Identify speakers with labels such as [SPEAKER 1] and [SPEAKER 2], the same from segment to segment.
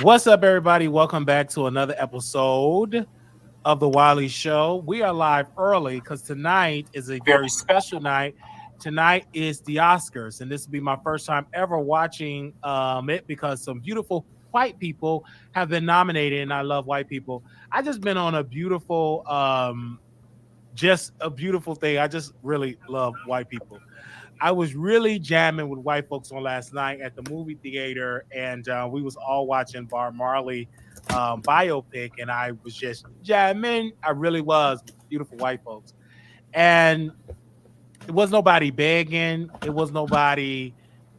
[SPEAKER 1] What's up, everybody? Welcome back to another episode of the Wiley Show. We are live early because tonight is a very special night. Tonight is the Oscars, and this will be my first time ever watching it because some beautiful white people have been nominated, and I love white people. I just been on a beautiful, just a beautiful thing. I just really love white people. I was really jamming with white folks on last night at the movie theater, and we was all watching Bob Marley biopic, and I was just jamming. I really was beautiful white folks, and it was nobody begging. It was nobody,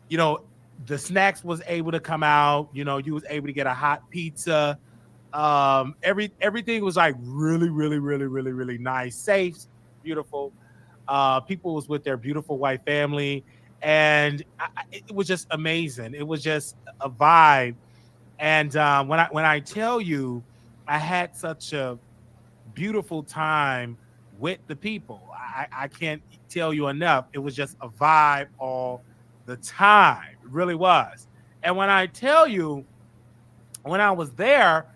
[SPEAKER 1] you know. The snacks was able to come out. You know, you was able to get a hot pizza. Everything was like really nice, safe, beautiful. People was with their beautiful white family, and it was just amazing. It was just a vibe. And when I tell you, I had such a beautiful time with the people. I can't tell you enough. It was just a vibe all the time. It really was. And when I tell you, when I was there,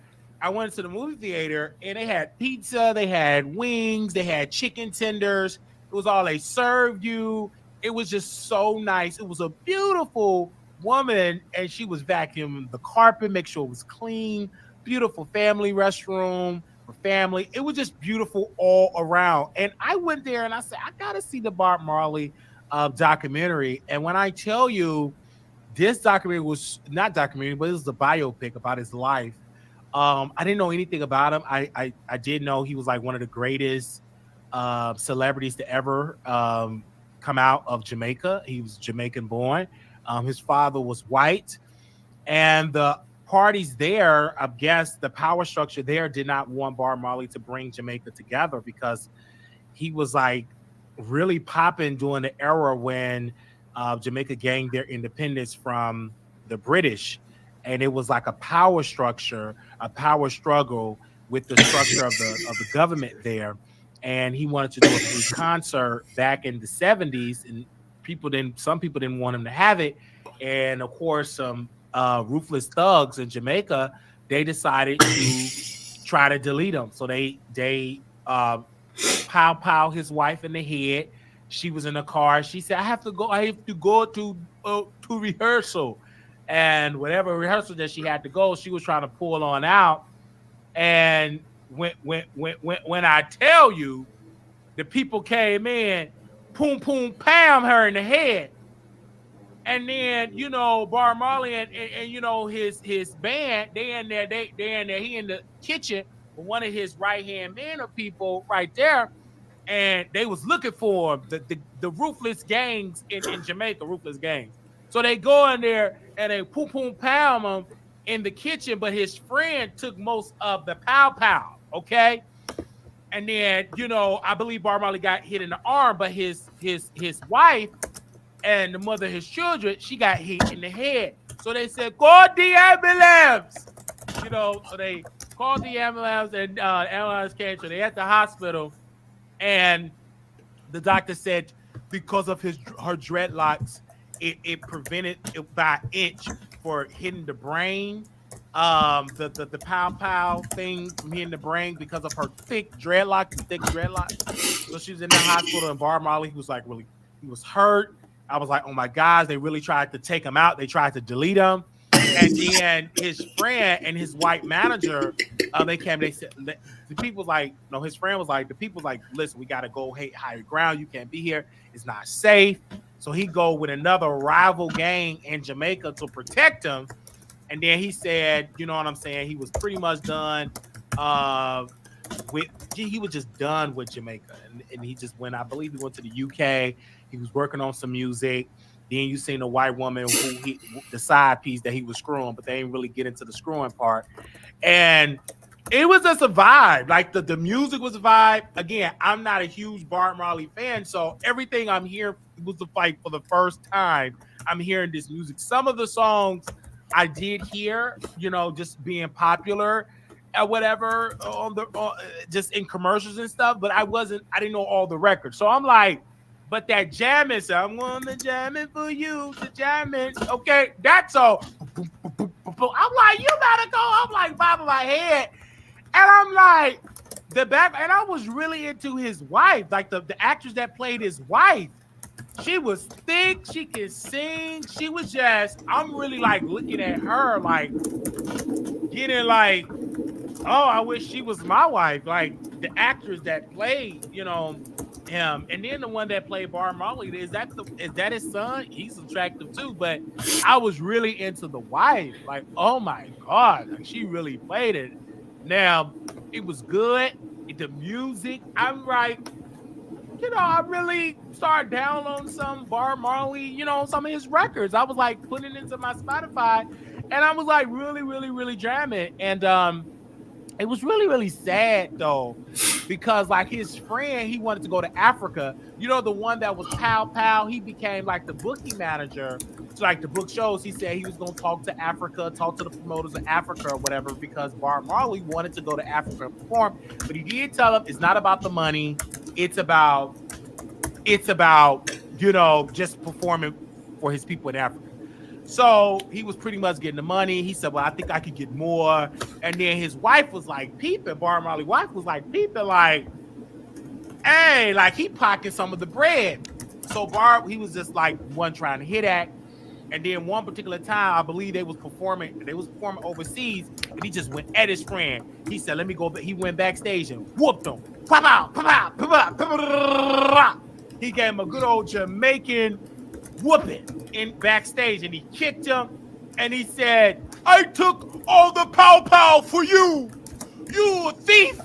[SPEAKER 1] I went to the movie theater and they had pizza, they had wings, they had chicken tenders. It was all they served you. It was just so nice. It was a beautiful woman, and she was vacuuming the carpet, make sure it was clean. Beautiful family restroom for family. It was just beautiful all around. And I went there and I said, I gotta see the Bob Marley documentary. And when I tell you, this documentary was not documentary, but it was a biopic about his life. I didn't know anything about him. I did know he was like one of the greatest celebrities to ever come out of Jamaica. He was Jamaican born. His father was white, and the parties there, I guess the power structure there did not want Bob Marley to bring Jamaica together because he was like really popping during the era when Jamaica gained their independence from the British. And it was like a power structure, a power struggle with the structure of the government there. And he wanted to do a free concert back in the 70s, and some people didn't want him to have it. And of course, some ruthless thugs in Jamaica, they decided to try to delete him. So they pow his wife in the head. She was in the car. She said, I have to go to rehearsal. And whatever rehearsal that she had to go, she was trying to pull on out. And when I tell you, the people came in, poom, pam her in the head. And then, Bob Marley and his band, they in there, he in the kitchen with one of his right-hand man of people right there. And they was looking for him, the ruthless gangs in Jamaica, ruthless gangs. So they go in there and they poom pound him in the kitchen, but his friend took most of the pow, okay? And then, I believe Bob Marley got hit in the arm, but his wife and the mother of his children, she got hit in the head. So they said, call the ambulance. So they called the ambulance, and ambulance came. So they at the hospital, and the doctor said because of her dreadlocks, it prevented it by an inch for hitting the brain. The pow thing from hitting the brain because of her thick dreadlocks. So she was in the hospital, and Bob Marley, he was hurt. I was like, oh my gosh, they really tried to take him out. They tried to delete him. And then his friend and his white manager, they said, the people like, no, his friend was like, the people like, listen, we got to go higher ground. You can't be here. It's not safe. So he go with another rival gang in Jamaica to protect him. And then he said, you know what I'm saying? He was pretty much done he was just done with Jamaica. And he just went, I believe he went to the UK. He was working on some music. Then you seen a white woman the side piece that he was screwing, but they didn't really get into the screwing part. And it was just a vibe. Like the music was a vibe. Again, I'm not a huge Bob Marley fan, so everything I'm hearing was the fight for the first time. I'm hearing this music. Some of the songs I did hear, just being popular or whatever just in commercials and stuff, but I didn't know all the records. So I'm like, but that jamming, so I'm gonna jam it for you, the jamming. Okay, that's all. I'm like, you gotta go. I'm like bobbing my head. And I'm like, and I was really into his wife, like the actress that played his wife. She was thick, she could sing. She was just, I'm really like looking at her, like getting like, oh, I wish she was my wife. Like the actress that played, him. And then the one that played Bar Marley, is that his son? He's attractive too. But I was really into the wife. Like, oh my God, like she really played it. Now, it was good. The music, I'm like, I really started downloading some Bar Marley, some of his records. I was like putting it into my Spotify, and I was like really, really, really jamming. And it was really, really sad though, because like his friend, he wanted to go to Africa. The one that was Pow Pow, he became like the booking manager to like the book shows. He said he was going to talk to Africa, talk to the promoters of Africa or whatever, because Bar Marley wanted to go to Africa and perform. But he did tell him it's not about the money. It's about, just performing for his people in Africa. So he was pretty much getting the money. He said, well, I think I could get more. And then his wife was like peeping. Bar Marley's wife was like peeping, like, hey, like he pocketed some of the bread. So he was just like one trying to hit at. And then one particular time, I believe they was performing overseas, and he just went at his friend. He said, let me go. He went backstage and whooped him. Pop out, pop out, pop out, pop out. He gave him a good old Jamaican whooping in backstage, and he kicked him, and he said, I took all the pow pow for you. You a thief.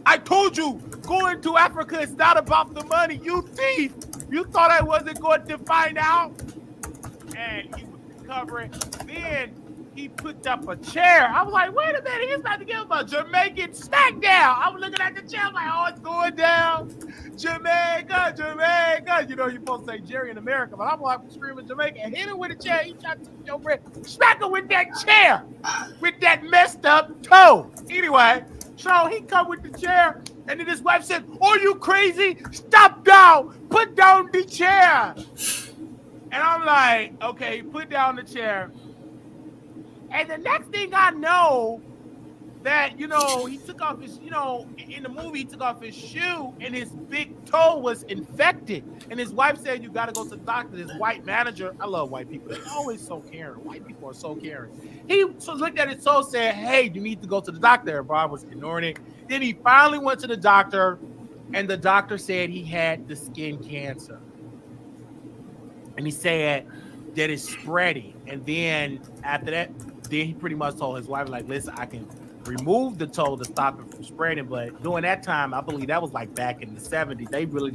[SPEAKER 1] I told you, going to Africa is not about the money. You thief. You thought I wasn't going to find out? And he was recovering. Then he picked up a chair. I was like, wait a minute, he's about to give him a Jamaican smackdown. I was looking at the chair, I'm like, oh, it's going down. Jamaica, Jamaica. You're supposed to say Jerry in America, but I'm like screaming Jamaica. And hit him with a chair. He tried to take your breath. Smack him with that chair, with that messed up toe. Anyway, so he come with the chair, and then his wife said, oh, you crazy? Stop down. Put down the chair. And I'm like, okay, put down the chair. And the next thing I know, that, he took off his, in the movie, he took off his shoe and his big toe was infected. And his wife said, you got to go to the doctor. This white manager, I love white people. They're always so caring. White people are so caring. He looked at his toe, said, hey, you need to go to the doctor. And Bob was ignoring it. Then he finally went to the doctor, and the doctor said he had the skin cancer. And he said that it's spreading. And then after that, then he pretty much told his wife, like, listen, I can remove the toe to stop it from spreading. But during that time, I believe that was like back in the 70s. They really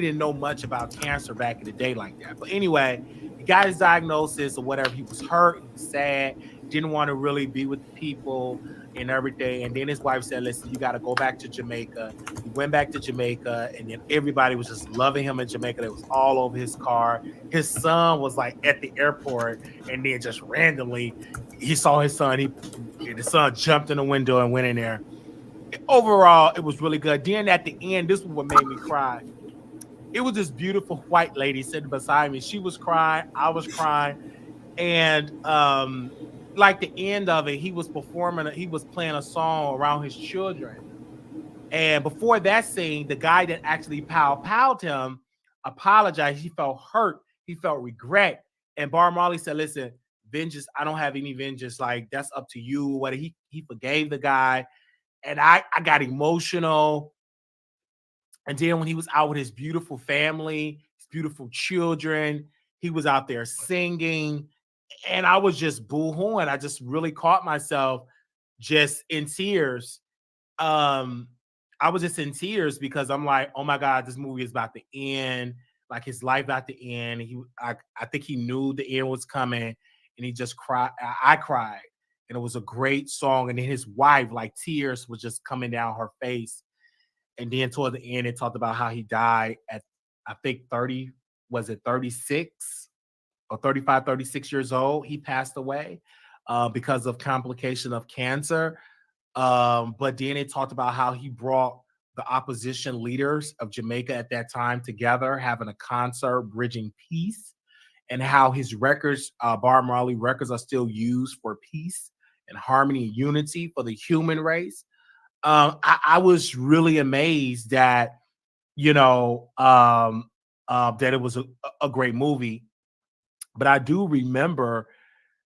[SPEAKER 1] didn't know much about cancer back in the day like that. But anyway, he got his diagnosis or whatever. He was hurt, he was sad, didn't want to really be with people and everything. And then his wife said, listen, you got to go back to Jamaica. He went back to Jamaica, and then everybody was just loving him in Jamaica. It was all over his car. His son was like at the airport, and then just randomly he saw his son. The son jumped in the window and went in there. Overall, it was really good. Then at the end, this is what made me cry. It was this beautiful white lady sitting beside me. She was crying. I was crying. And like the end of it, he was playing a song around his children. And before that scene, the guy that actually pow-powed him apologized. He felt hurt. He felt regret. And Bar Marley said, listen, vengeance, I don't have any vengeance. Like, that's up to you. What he forgave the guy. And I got emotional. And then when he was out with his beautiful family, his beautiful children, he was out there singing. And I was just boo-hooing. I just really caught myself just in tears. I was just in tears because I'm like, oh my God, this movie is about to end. Like, his life about to end. I think he knew the end was coming, and he just cried. I cried, and it was a great song. And then his wife, like, tears was just coming down her face. And then toward the end, it talked about how he died at, I think 36 or 35, 36 years old. He passed away because of complication of cancer. But then it talked about how he brought the opposition leaders of Jamaica at that time together, having a concert, bridging peace. and how his records, Bob Marley records, are still used for peace and harmony and unity for the human race. I was really amazed that that it was a great movie. But I do remember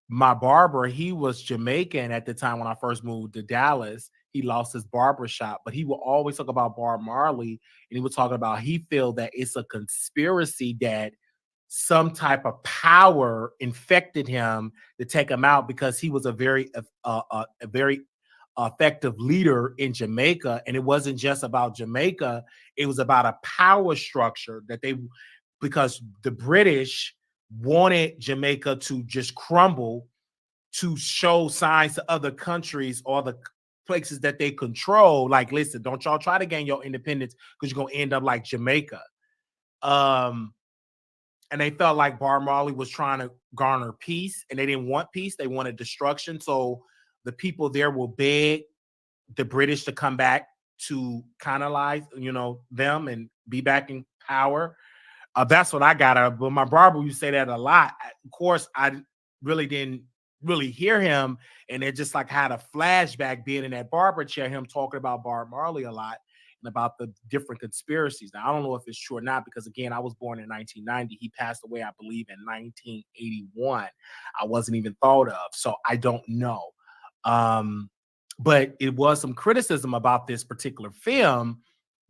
[SPEAKER 1] my barber, he was Jamaican at the time when I first moved to Dallas. He lost his barber shop, but he would always talk about Bob Marley, and he was talking about he feel that it's a conspiracy that some type of power infected him to take him out because he was a very effective leader in Jamaica, and it wasn't just about Jamaica; it was about a power structure that they, because the British wanted Jamaica to just crumble, to show signs to other countries or the places that they control. Like, listen, don't y'all try to gain your independence because you're gonna end up like Jamaica. Um, and they felt like Bob Marley was trying to garner peace, and they didn't want peace; they wanted destruction. So the people there will beg the British to come back to colonize, them and be back in power. That's what I got out of. But my barber, you say that a lot. Of course, I really didn't really hear him, and it just like had a flashback being in that barber chair, him talking about Bob Marley a lot and about the different conspiracies. Now I don't know if it's true or not because again, I was born in 1990. He passed away, I believe, in 1981. I wasn't even thought of, so I don't know. Um, but it was some criticism about this particular film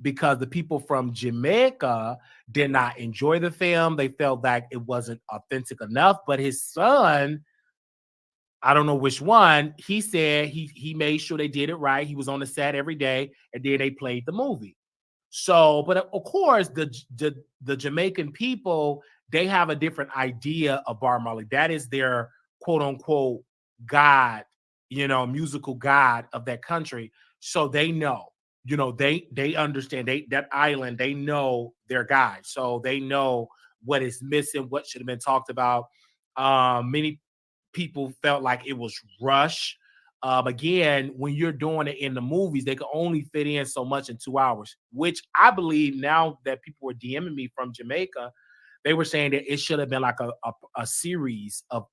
[SPEAKER 1] because the people from Jamaica did not enjoy the film. They felt that it wasn't authentic enough. But his son, I don't know which one, he said he made sure they did it right. He was on the set every day, and then they played the movie. So, but of course, the Jamaican people, they have a different idea of Bob Marley. That is their quote unquote God, musical God of that country. So they know, they understand that island, they know their God. So they know what is missing, what should have been talked about. Many people felt like it was rush. Again, when you're doing it in the movies, they can only fit in so much in 2 hours, which I believe now that people were DMing me from Jamaica, they were saying that it should have been like a series of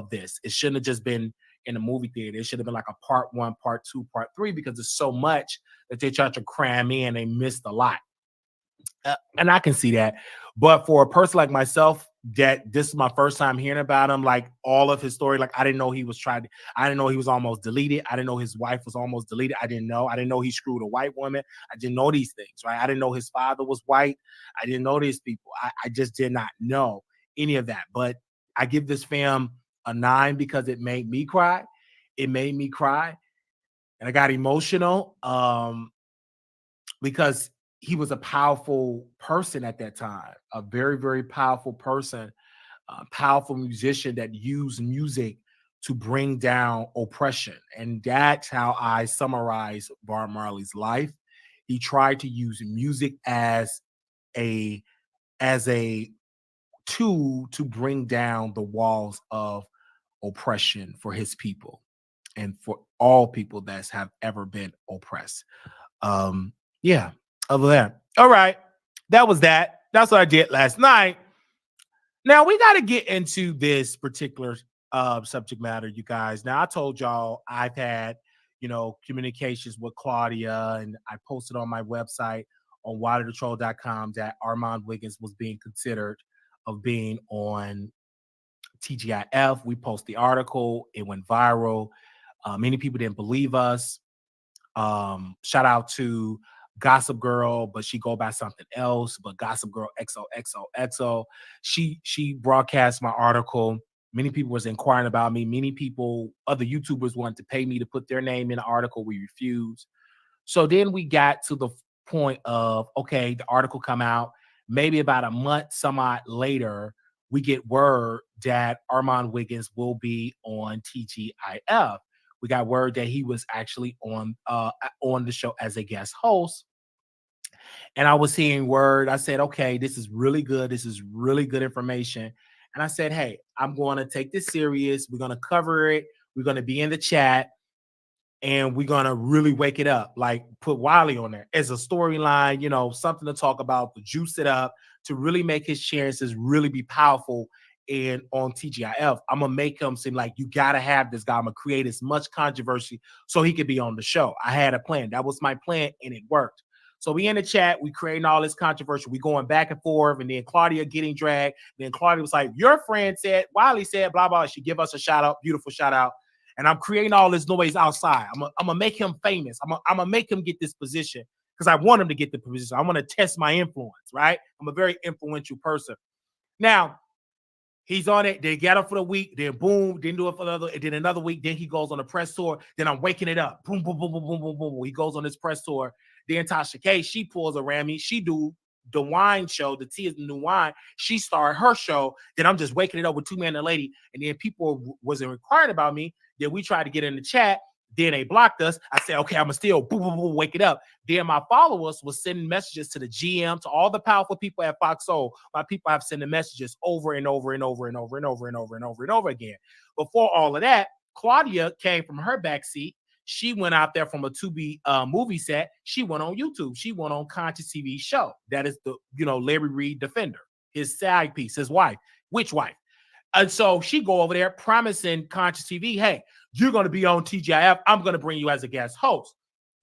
[SPEAKER 1] this. It shouldn't have just been in the movie theater. It should have been like a part one, part two, part three, because there's so much that they tried to cram in. They missed a lot. And I can see that. But for a person like myself, that this is my first time hearing about him, like all of his story. Like I didn't know he was I didn't know he was almost deleted. I didn't know his wife was almost deleted. I didn't know. I didn't know he screwed a white woman. I didn't know these things, right? I didn't know his father was white. I didn't know these people. I just did not know any of that. But I give this film a 9 because it made me cry. It made me cry. And I got emotional. Because he was a powerful person at that time, a very, very powerful person, a powerful musician that used music to bring down oppression. And that's how I summarize Bob Marley's life. He tried to use music a as a tool to bring down the walls of oppression for his people and for all people that have ever been oppressed. Yeah, other than that. All right. That was that. That's what I did last night. Now we got to get into this particular subject matter, you guys. Now I told y'all I've had, communications with Claudia, and I posted on my website on waterthetroll.com that Armand Wiggins was being considered of being on TGIF. We posted the article. It went viral. Many people didn't believe us. Shout out to Gossip Girl, but she go by something else. But Gossip Girl XOXOXO, she broadcast my article. Many people was inquiring about me. Many people, other YouTubers, wanted to pay me to put their name in the article. We refused. So then we got to the point of, okay, the article come out. Maybe about a month, some odd later, we get word that Armand Wiggins will be on TGIF. We got word that he was actually on the show as a guest host. And I was hearing word. I said, okay, this is really good. This is really good information. And I said, hey, I'm going to take this serious. We're going to cover it. We're going to be in the chat. And we're going to really wake it up. Like put Wiley on there as a storyline, something to talk about, to juice it up, to really make his chances really be powerful and on TGIF. I'm gonna make him seem like you gotta have this guy. I'm gonna create as much controversy so he could be on the show. I had a plan. That was my plan, and it worked. So we in the chat, we creating all this controversy. We going back and forth, and then Claudia getting dragged. Then Claudia was like, "Your friend said, Wiley said, blah blah." She give us a shout out, beautiful shout out. And I'm creating all this noise outside. I'm gonna make him famous. I'm gonna make him get this position because I want him to get the position. I want to test my influence, right? I'm a very influential person. Now, he's on it. They get up for the week. Then boom, didn't do it for another. Then another week. Then he goes on the press tour. Then I'm waking it up. Boom, boom, boom, boom, boom, boom, boom. He goes on this press tour. Then Tasha K, she pulls around me. She do the wine show. The tea is the new wine. She started her show. Then I'm just waking it up with two men and a lady. And then people wasn't inquiring about me. Then we tried to get in the chat. Then they blocked us. I said, okay, I'm going to still boom, boom, boom, wake it up. Then my followers was sending messages to the GM, to all the powerful people at Fox Soul. My people have sending messages over and over and over and over and over and over and over and over again. Before all of that, Claudia came from her backseat. She went out there from a to-be movie set. She went on YouTube. She went on Conscious TV show. That is the, Larry Reed Defender, his side piece, his wife. Which wife? And so she go over there promising Conscious TV, hey, you're going to be on TGIF. I'm going to bring you as a guest host.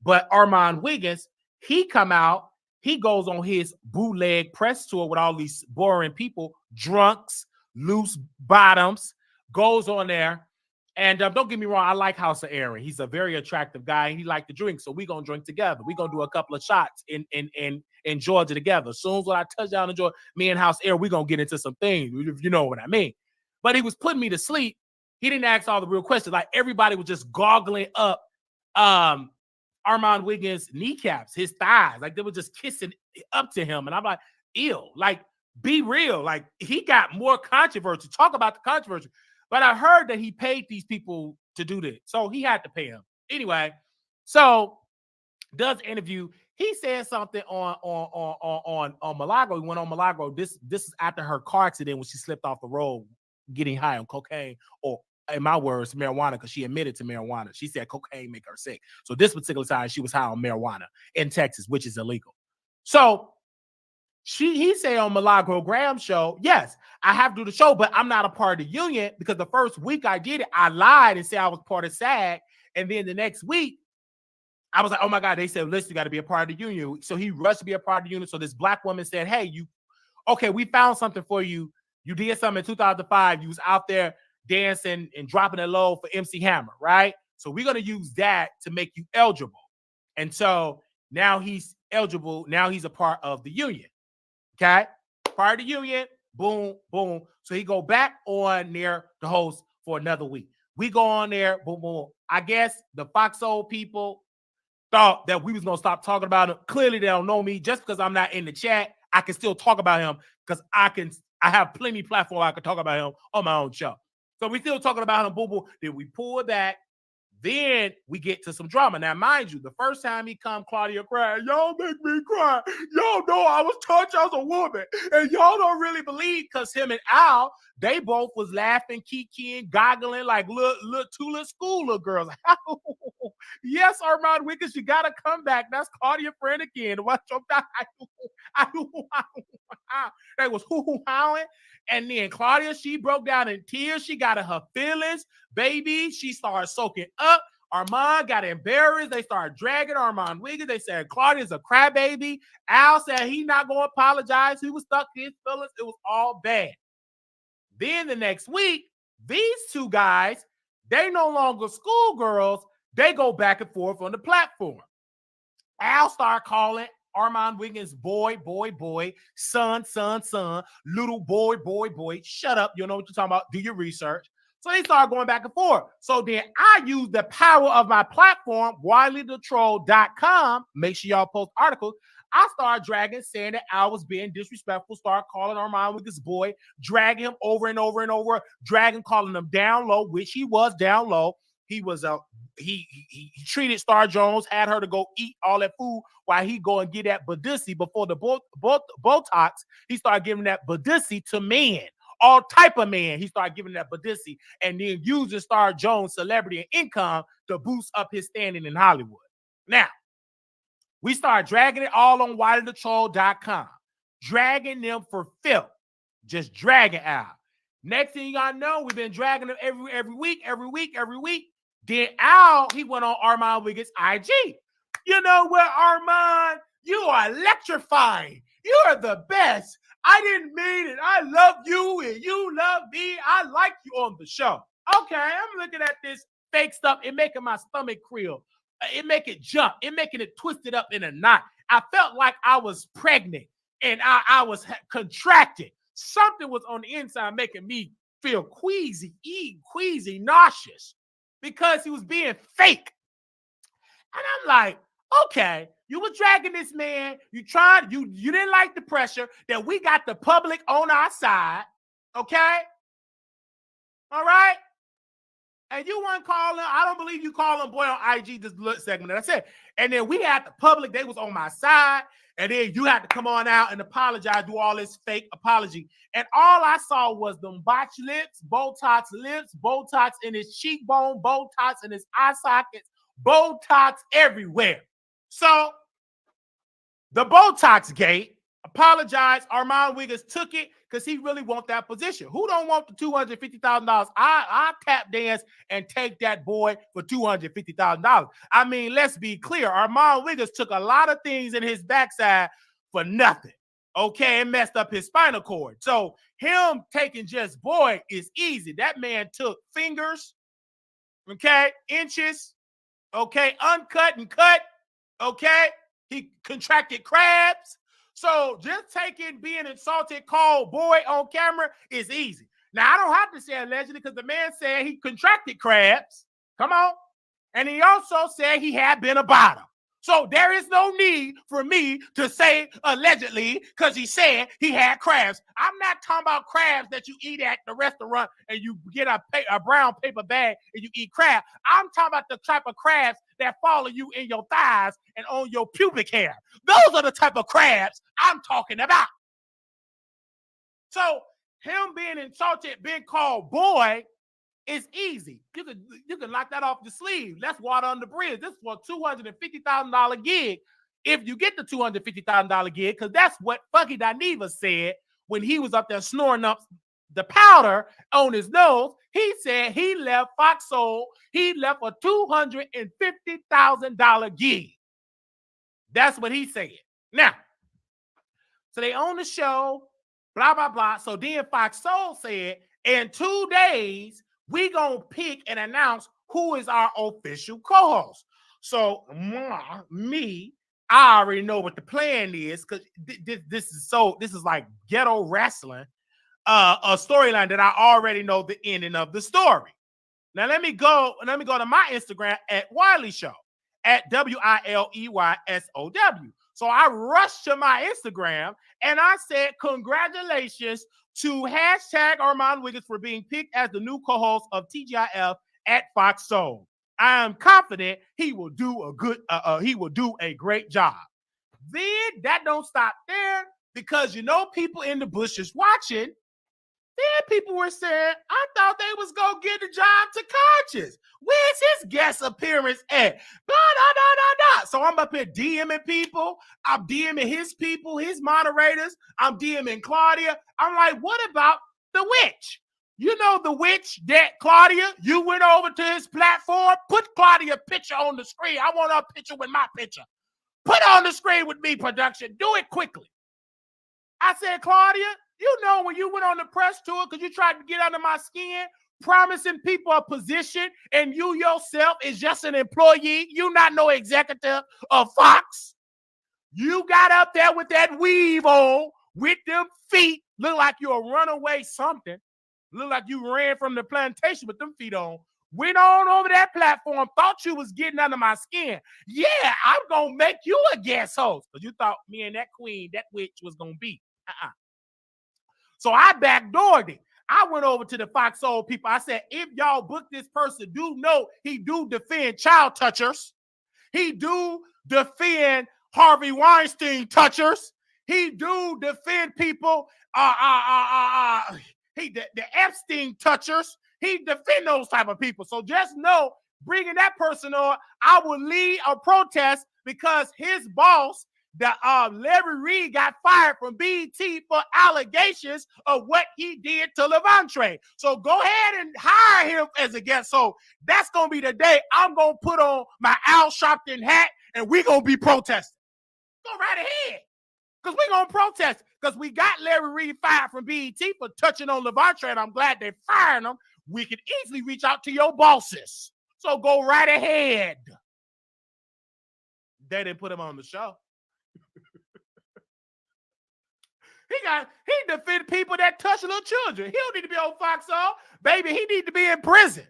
[SPEAKER 1] But Armand Wiggins, he come out, he goes on his bootleg press tour with all these boring people, drunks, loose bottoms, goes on there. And don't get me wrong, I like House of Aaron. He's a very attractive guy. And he like to drink, so we're going to drink together. We're going to do a couple of shots in Georgia together. As soon as I touch down in Georgia, me and House Aaron, we're going to get into some things, if you know what I mean. But he was putting me to sleep. He didn't ask all the real questions. Like, everybody was just goggling up Armand Wiggins' kneecaps, his thighs. Like, they were just kissing up to him. And I'm like, ew. Like, be real. Like, he got more controversy. Talk about the controversy. But I heard that he paid these people to do this. So he had to pay him. Anyway, so does interview. He said something on Milagro. He went on Milagro. This is after her car accident when she slipped off the road getting high on cocaine, or in my words, marijuana, because she admitted to marijuana. She said cocaine make her sick. So this particular time, she was high on marijuana in Texas, which is illegal. So he said on Milagro Graham's show, yes, I have to do the show, but I'm not a part of the union, because the first week I did it, I lied and said I was part of SAG. And then the next week, I was like, oh my God, they said, listen, you got to be a part of the union. So he rushed to be a part of the union. So this black woman said, hey, we found something for you. You did something in 2005. You was out there dancing and dropping it low for MC Hammer, right? So we're going to use that to make you eligible. And so now he's eligible. Now he's a part of the union. Okay? Part of the union. Boom, boom. So he go back on there to host for another week. We go on there. Boom, boom. I guess the Fox Soul people thought that we was going to stop talking about him. Clearly, they don't know me. Just because I'm not in the chat, I can still talk about him, because I have plenty of platform I can talk about him on my own show. So we still talking about him, boom, boom. Then we pull back. Then we get to some drama. Now, mind you, the first time he come, Claudia cried. Y'all make me cry. Y'all know I was touched as a woman. And y'all don't really believe, because him and Al, they both was laughing, kikiing, goggling like two little school little girls. Yes, Armand Wiggins, you got to come back. That's Claudia friend again. Watch your They was hoo-hoo-howing. And then Claudia, she broke down in tears. She got in her feelings. Baby, she started soaking up. Armand got embarrassed. They started dragging Armand Wiggins. They said Claudia's a crybaby. Al said he not going to apologize. He was stuck in his feelings. It was all bad. Then the next week, these two guys, they no longer schoolgirls. They go back and forth on the platform. Al started calling Armand Wiggins boy, son, little boy. Shut up. You know what you're talking about. Do your research. So they started going back and forth. So then I used the power of my platform, WileyTheTroll.com. Make sure y'all post articles. I started dragging, saying that I was being disrespectful, started calling Armand Wiggins boy, dragging him over and over and over, calling him down low, which he was down low. He was he treated Star Jones, had her to go eat all that food while he go and get that Badissi before the Botox. He started giving that Badissi to men, all type of men. He started giving that Badissi, and then using Star Jones' celebrity and income to boost up his standing in Hollywood. Now, we started dragging it all on WileyTheTroll.com. dragging them for filth, just dragging out. Next thing you gotta know, we've been dragging them every week. Then Al, he went on Armand Wiggins' IG. You know what, Armand? You are electrifying. You are the best. I didn't mean it. I love you and you love me. I like you on the show. Okay, I'm looking at this fake stuff. It making my stomach creel. It make it jump. It making it twisted up in a knot. I felt like I was pregnant and I was contracted. Something was on the inside making me feel queasy, nauseous, because he was being fake. And I'm like, okay, you were dragging this man. You didn't like the pressure that we got the public on our side. Okay? All right? And you weren't calling. I don't believe you calling boy on IG this segment that I said. And then we had the public. They was on my side. And then you had to come on out and apologize, do all this fake apology. And all I saw was them botched lips, Botox in his cheekbone, Botox in his eye sockets, Botox everywhere. So the Botox gate, apologized. Armand Wiggins took it because he really want that position. Who don't want the $250,000? I tap dance and take that boy for $250,000. I mean, let's be clear. Armand Wiggins took a lot of things in his backside for nothing. Okay, and messed up his spinal cord. So him taking just boy is easy. That man took fingers, okay, inches, okay, uncut and cut, okay. He contracted crabs. So just being insulted, called boy on camera is easy. Now, I don't have to say allegedly because the man said he contracted crabs. Come on. And he also said he had been a bottom. So there is no need for me to say allegedly because he said he had crabs. I'm not talking about crabs that you eat at the restaurant and you get a brown paper bag and you eat crab. I'm talking about the type of crabs that follow you in your thighs and on your pubic hair. Those are the type of crabs I'm talking about. So him being insulted, being called boy, is easy. You can knock that off your sleeve. Let's water on the bridge. This is for a $250,000 gig. If you get the $250,000 gig, because that's what Funky Dineva said when he was up there snoring up the powder on his nose. He said he left Fox Soul. He left a $250,000 gig. That's what he said. Now, so they own the show, blah, blah, blah. So then Fox Soul said, in 2 days, we gonna pick and announce who is our official co-host. So me, I already know what the plan is because this is like ghetto wrestling, a storyline that I already know the ending of the story. Now let me go to my Instagram at Wiley Show at WILEYSOW. So I rushed to my Instagram and I said, congratulations to hashtag Armand Wiggins for being picked as the new co-host of TGIF at Fox Soul. I am confident he will do a great job. Then that don't stop there because people in the bushes watching. Then people were saying, I thought they was gonna give the job to Conscious. Where's his guest appearance at? Blah, blah, blah, blah, blah. So I'm up here DMing people. I'm DMing his people, his moderators. I'm DMing Claudia. I'm like, what about the witch? You know the witch that Claudia, you went over to his platform. Put Claudia's picture on the screen. I want her picture with my picture. Put on the screen with me, production. Do it quickly. I said, Claudia, when you went on the press tour because you tried to get under my skin, promising people a position, and you yourself is just an employee, you not no executive of Fox. You got up there with that weave on, with them feet, look like you're a runaway something. Look like you ran from the plantation with them feet on. Went on over that platform, thought you was getting under my skin. Yeah, I'm going to make you a guest host. Because you thought me and that queen, that witch was going to be. So I backdoored it. I went over to the Fox Soul people. I said, if y'all book this person, do know he do defend child touchers. He do defend Harvey Weinstein touchers. He do defend people, the Epstein touchers. He defend those type of people. So just know, bringing that person on, I will lead a protest because his boss, that Larry Reed got fired from BET for allegations of what he did to Levante. So go ahead and hire him as a guest. So that's going to be the day I'm going to put on my Al Sharpton hat and we're going to be protesting. Go right ahead. Because we're going to protest. Because we got Larry Reed fired from BET for touching on Levante, and I'm glad they're firing him. We could easily reach out to your bosses. So go right ahead. They didn't put him on the show. He defended people that touch little children. He don't need to be on Fox Soul. Baby, he need to be in prison.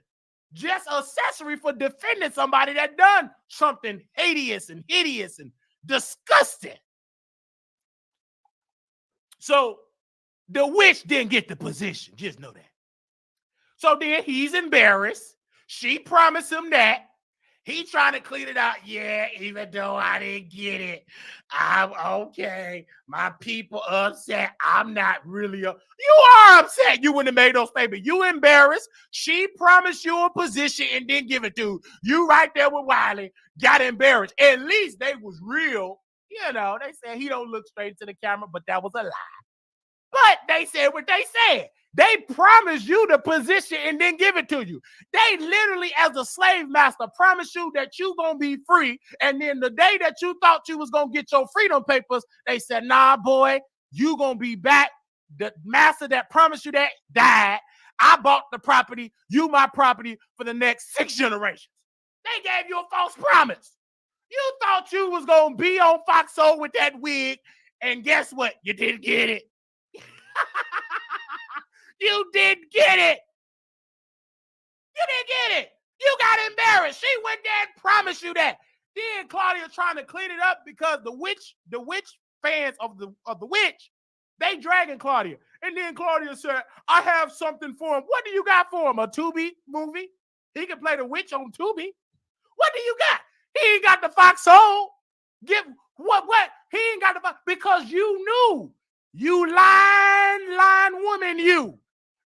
[SPEAKER 1] Just accessory for defending somebody that done something hideous and disgusting. So the witch didn't get the position. Just know that. So then he's embarrassed. She promised him that. He trying to clean it out. Yeah, even though I didn't get it, I'm okay. My people upset. I'm not really. You are upset. You wouldn't have made those statements. You embarrassed. She promised you a position and didn't give it to you. Right there with Wiley. Got embarrassed. At least they was real. You know, they said he don't look straight to the camera, but that was a lie. But they said what they said. They promised you the position and then give it to you. They literally, as a slave master, promised you that you going to be free. And then the day that you thought you was going to get your freedom papers, they said, nah, boy, you going to be back. The master that promised you that died. I bought the property. You my property for the next 6 generations. They gave you a false promise. You thought you was going to be on Fox Soul with that wig. And guess what? You didn't get it. You didn't get it. You didn't get it. You got embarrassed. She went there and promised you that. Then Claudia trying to clean it up because the witch fans of the witch, they dragging Claudia. And then Claudia said, I have something for him. What do you got for him? A Tubi movie? He can play the witch on Tubi. What do you got? He ain't got the Fox Soul. Get what? He ain't got the Fox because you knew. You lying woman, you.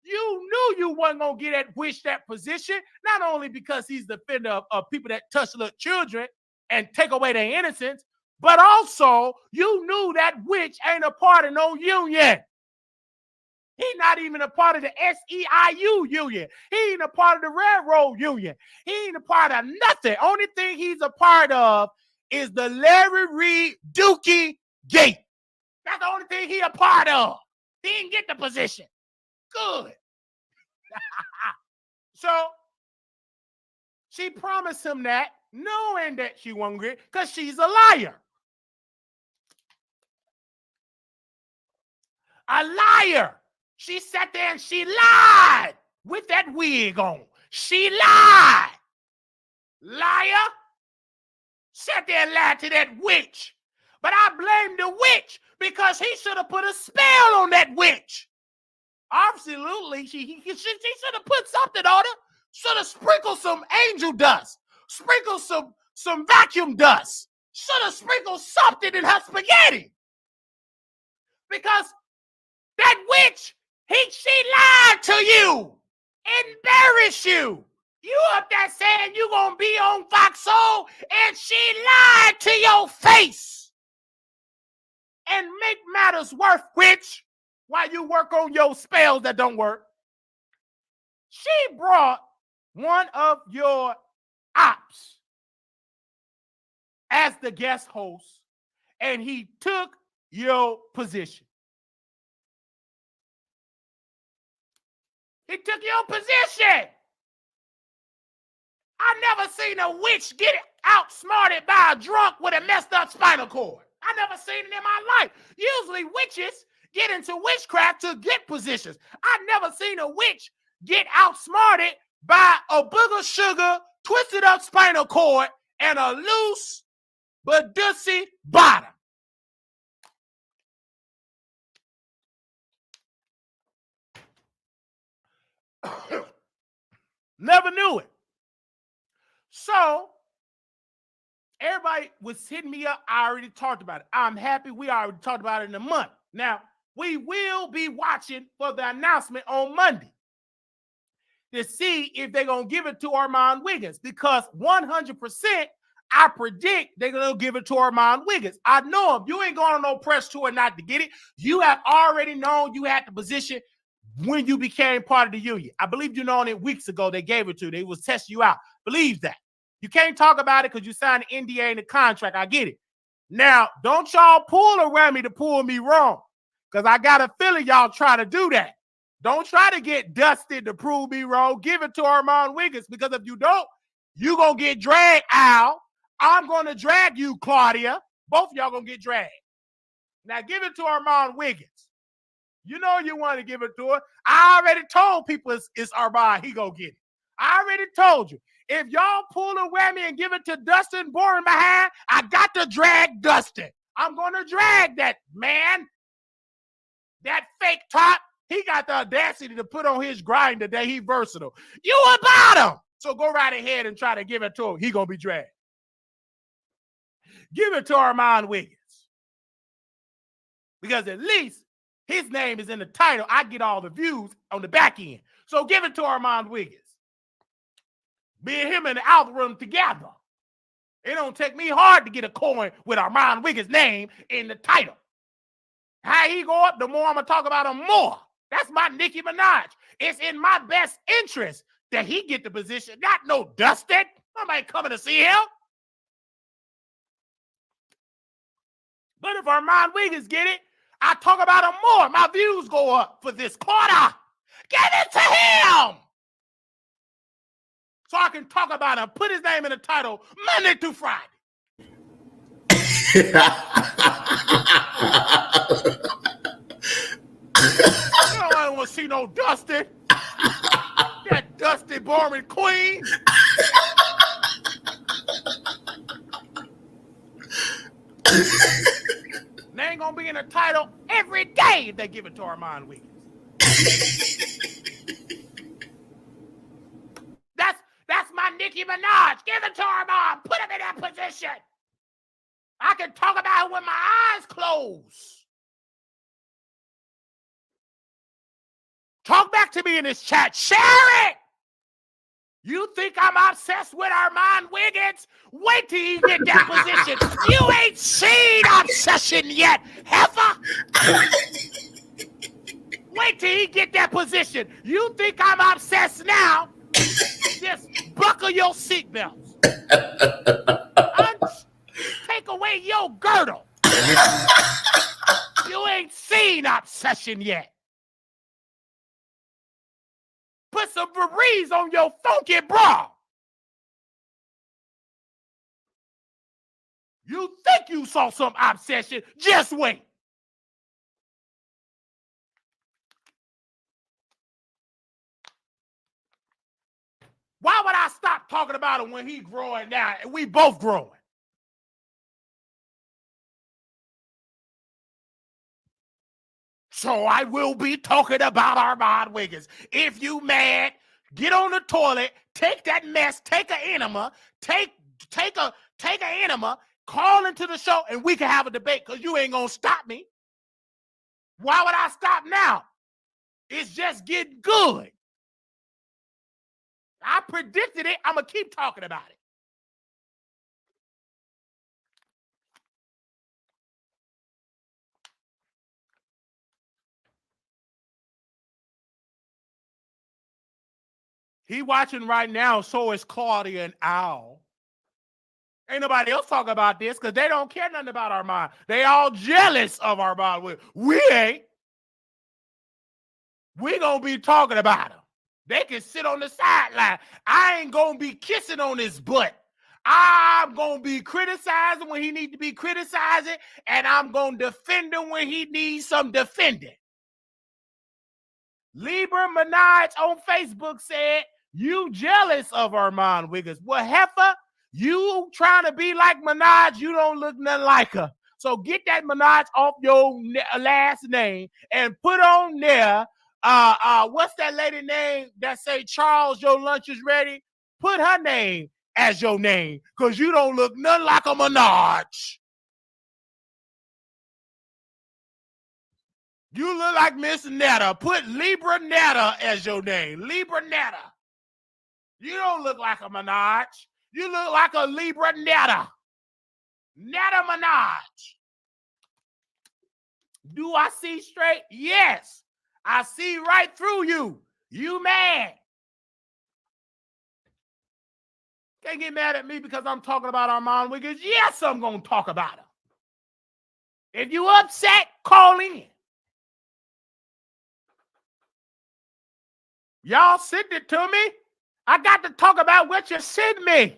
[SPEAKER 1] You knew you wasn't going to get that witch that position, not only because he's the defender of people that touch little children and take away their innocence, but also you knew that witch ain't a part of no union. He's not even a part of the SEIU union. He ain't a part of the railroad union. He ain't a part of nothing. Only thing he's a part of is the Larry Reed Dookie Gate. That's the only thing he a part of. He didn't get the position. Good. So she promised him that, knowing that she won't get, because she's a liar. A liar. She sat there and she lied with that wig on. She lied. Liar. Sat there and lied to that witch. But I blame the witch because he should have put a spell on that witch. Absolutely, she should have put something on her. Should have sprinkled some angel dust. Sprinkled some vacuum dust. Should have sprinkled something in her spaghetti. Because that witch, she lied to you. Embarrassed you. You up there saying you gonna be on Fox Soul, and she lied to your face. And make matters worse, witch, while you work on your spells that don't work. She brought one of your ops as the guest host, and he took your position. He took your position. I never seen a witch get outsmarted by a drunk with a messed up spinal cord. I never seen it in my life. Usually witches get into witchcraft to get positions. I never seen a witch get outsmarted by a booger sugar, twisted up spinal cord, and a loose but dussy bottom. Never knew it. So everybody was hitting me up. I already talked about it. I'm happy we already talked about it in a month. Now, we will be watching for the announcement on Monday to see if they're going to give it to Armand Wiggins, because 100% I predict they're going to give it to Armand Wiggins. I know him. You ain't going on no press tour not to get it. You have already known you had the position when you became part of the union. I believe you known it weeks ago. They gave it to you. They was testing you out. Believe that. You can't talk about it because you signed an NDA in the contract. I get it. Now, don't y'all pull a Remy to pull me wrong, because I got a feeling y'all try to do that. Don't try to get Dustin to prove me wrong. Give it to Armand Wiggins, because if you don't, you're going to get dragged, Al. I'm going to drag you, Claudia. Both of y'all going to get dragged. Now, give it to Armand Wiggins. You know you want to give it to her. I already told people it's Armand. He going to get it. I already told you. If y'all pull a whammy and give it to Dustin boring behind, I got to drag Dustin. I'm going to drag that man. That fake top. He got the audacity to put on his grind today. He versatile. You about him. So go right ahead and try to give it to him. He going to be dragged. Give it to Armand Wiggins. Because at least his name is in the title. I get all the views on the back end. So give it to Armand Wiggins. Me and him in the algorithm together. It don't take me hard to get a coin with Armand Wiggins' name in the title. How he go up, the more I'm going to talk about him more. That's my Nicki Minaj. It's in my best interest that he get the position, not no Dustin. Nobody coming to see him. But if Armand Wiggins get it, I talk about him more. My views go up for this quarter. Give it to him. So I can talk about him, put his name in the title Monday through Friday. I don't want to see no Dustin. That Dusty boring queen. They ain't gonna be in the title every day if they give it to Armand Wiggins. That's my Nicki Minaj. Give it to Armand. Put him in that position. I can talk about it with my eyes closed. Talk back to me in this chat. Share it. You think I'm obsessed with Armand Wiggins? Wait till you get that position. You ain't seen obsession yet, heifer. Wait till he get that position. You think I'm obsessed now? Just buckle your seatbelts. Take away your girdle. You ain't seen obsession yet. Put some Febreze on your funky bra. You think you saw some obsession? Just wait. Why would I stop talking about him when he growing now and we both growing? So I will be talking about Armand Wiggins. If you mad, get on the toilet, take that mess, take an enema, take an enema, call into the show, and we can have a debate because you ain't going to stop me. Why would I stop now? It's just getting good. I predicted it. I'm going to keep talking about it. He watching right now, so is Claudia and Al. Ain't nobody else talking about this because they don't care nothing about Armand. They all jealous of Armand. We ain't. We gonna be talking about him. They can sit on the sideline. I ain't gonna be kissing on his butt. I'm gonna be criticizing when he need to be criticizing, and I'm gonna defend him when he needs some defending. Libra Minaj on Facebook said, you jealous of Armand Wiggins. Well, heifer, you trying to be like Minaj, you don't look nothing like her. So get that Minaj off your last name and put on there, what's that lady name that say, Charles, your lunch is ready? Put her name as your name because you don't look nothing like a Minaj. You look like Miss Netta. Put Libra Netta as your name. Libra Netta. You don't look like a Minaj. You look like a Libra Netta. Netta Minaj. Do I see straight? Yes. I see right through you. You mad. Can't get mad at me because I'm talking about Armand Wiggins. Yes, I'm going to talk about him. If you upset, call in. Y'all send it to me. I got to talk about what you send me.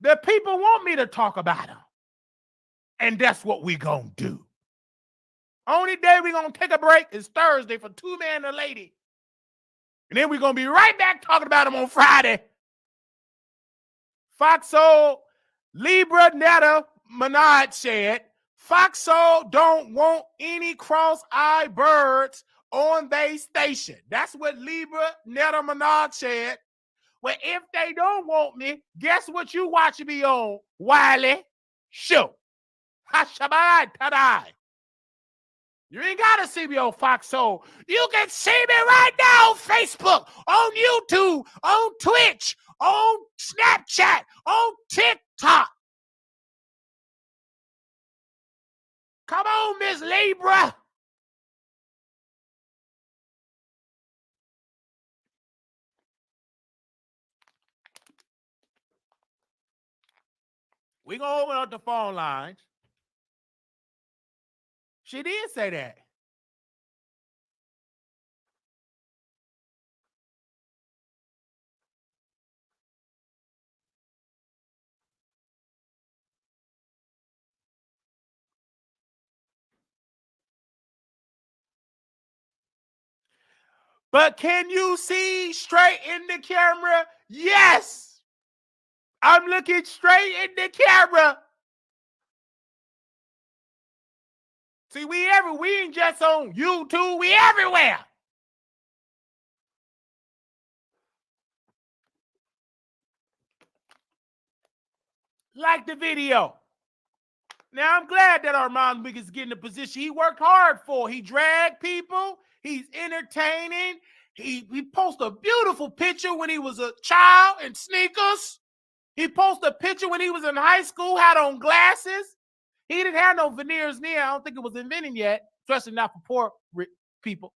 [SPEAKER 1] The people want me to talk about them. And that's what we going to do. Only day we going to take a break is Thursday for Two Man and a Lady. And then we're going to be right back talking about them on Friday. Foxo Libra Netta Minaj said, Foxo don't want any cross-eyed birds on their station. That's what Libra Netta Minaj said. Well, if they don't want me, guess what you watch me on, Wiley? Show. Hashabai Tadai. You ain't got to see me on Foxo. You can see me right now on Facebook, on YouTube, on Twitch, on Snapchat, on TikTok. Come on, Miss Libra. We're going to open up the phone lines. She did say that. But can you see straight in the camera? Yes. I'm looking straight in the camera. See, we ain't just on YouTube, we everywhere. Like the video. Now, I'm glad that Armand Wiggins is getting the position he worked hard for. He dragged people. He's entertaining. He posted a beautiful picture when he was a child in sneakers. He posted a picture when he was in high school, had on glasses. He didn't have no veneers near. I don't think it was invented yet, especially not for poor people.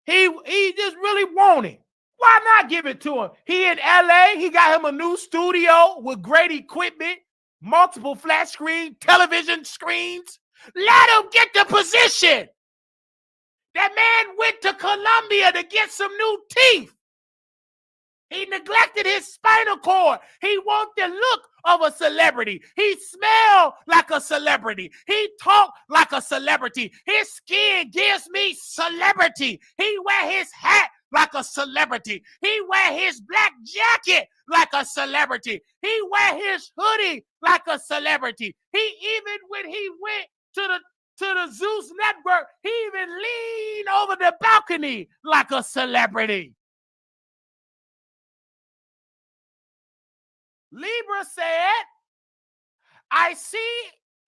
[SPEAKER 1] He just really wanted. Why not give it to him? He in LA. He got him a new studio with great equipment, multiple flat screen, television screens. Let him get the position. That man went to Colombia to get some new teeth. He neglected his spinal cord. He wants the look of a celebrity. He smelled like a celebrity. He talked like a celebrity. His skin gives me celebrity. He wear his hat like a celebrity. He wear his black jacket like a celebrity. He wear his hoodie like a celebrity. Even when he went to the Zeus Network, he even leaned over the balcony like a celebrity. Libra said, I see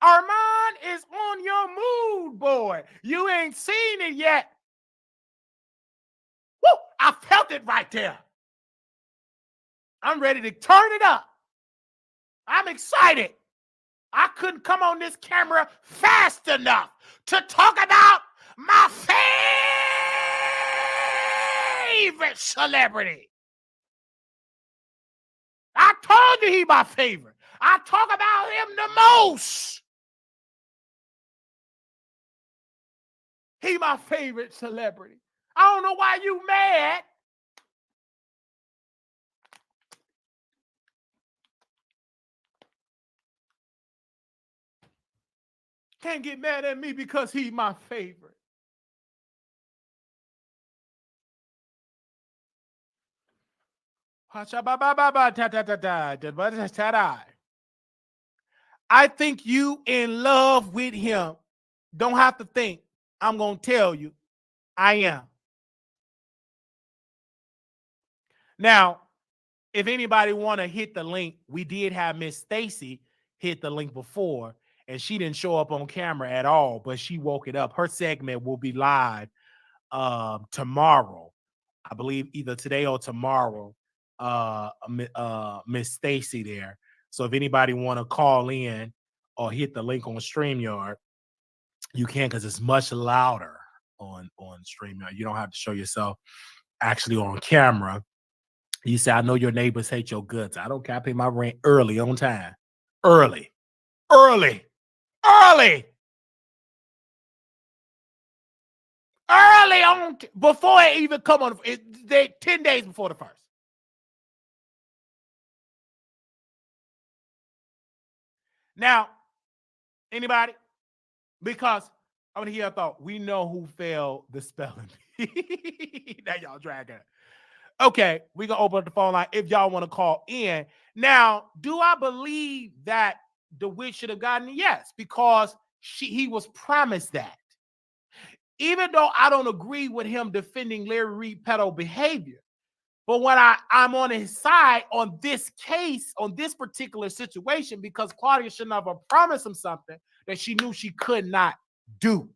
[SPEAKER 1] Armand is on your mood board. You ain't seen it yet. Woo! I felt it right there. I'm ready to turn it up. I'm excited. I couldn't come on this camera fast enough to talk about my favorite celebrity. I told you he my favorite. I talk about him the most. He my favorite celebrity. I don't know why you mad. Can't get mad at me because he's my favorite. I think you in love with him. Don't have to think. I'm going to tell you. I am. Now, if anybody want to hit the link, we did have Miss Stacy hit the link before, and she didn't show up on camera at all, but she woke it up. Her segment will be live tomorrow. I believe either today or tomorrow. Miss Stacy there. So if anybody want to call in or hit the link on StreamYard, you can, because it's much louder on StreamYard. You don't have to show yourself actually on camera. You say, I know your neighbors hate your guts. I don't care. I pay my rent early on time. Early. Early on, before it even come on. 10 days before the first. Now, anybody? Because I want to hear a thought. We know who failed the spelling. Now y'all dragging. Okay, we gonna open up the phone line if y'all want to call in. Now, do I believe that the witch should have gotten it? Yes, because he was promised that. Even though I don't agree with him defending Larry Reed pedo behavior, but when I'm on his side on this case, on this particular situation, because Claudia should never promise him something that she knew she could not do.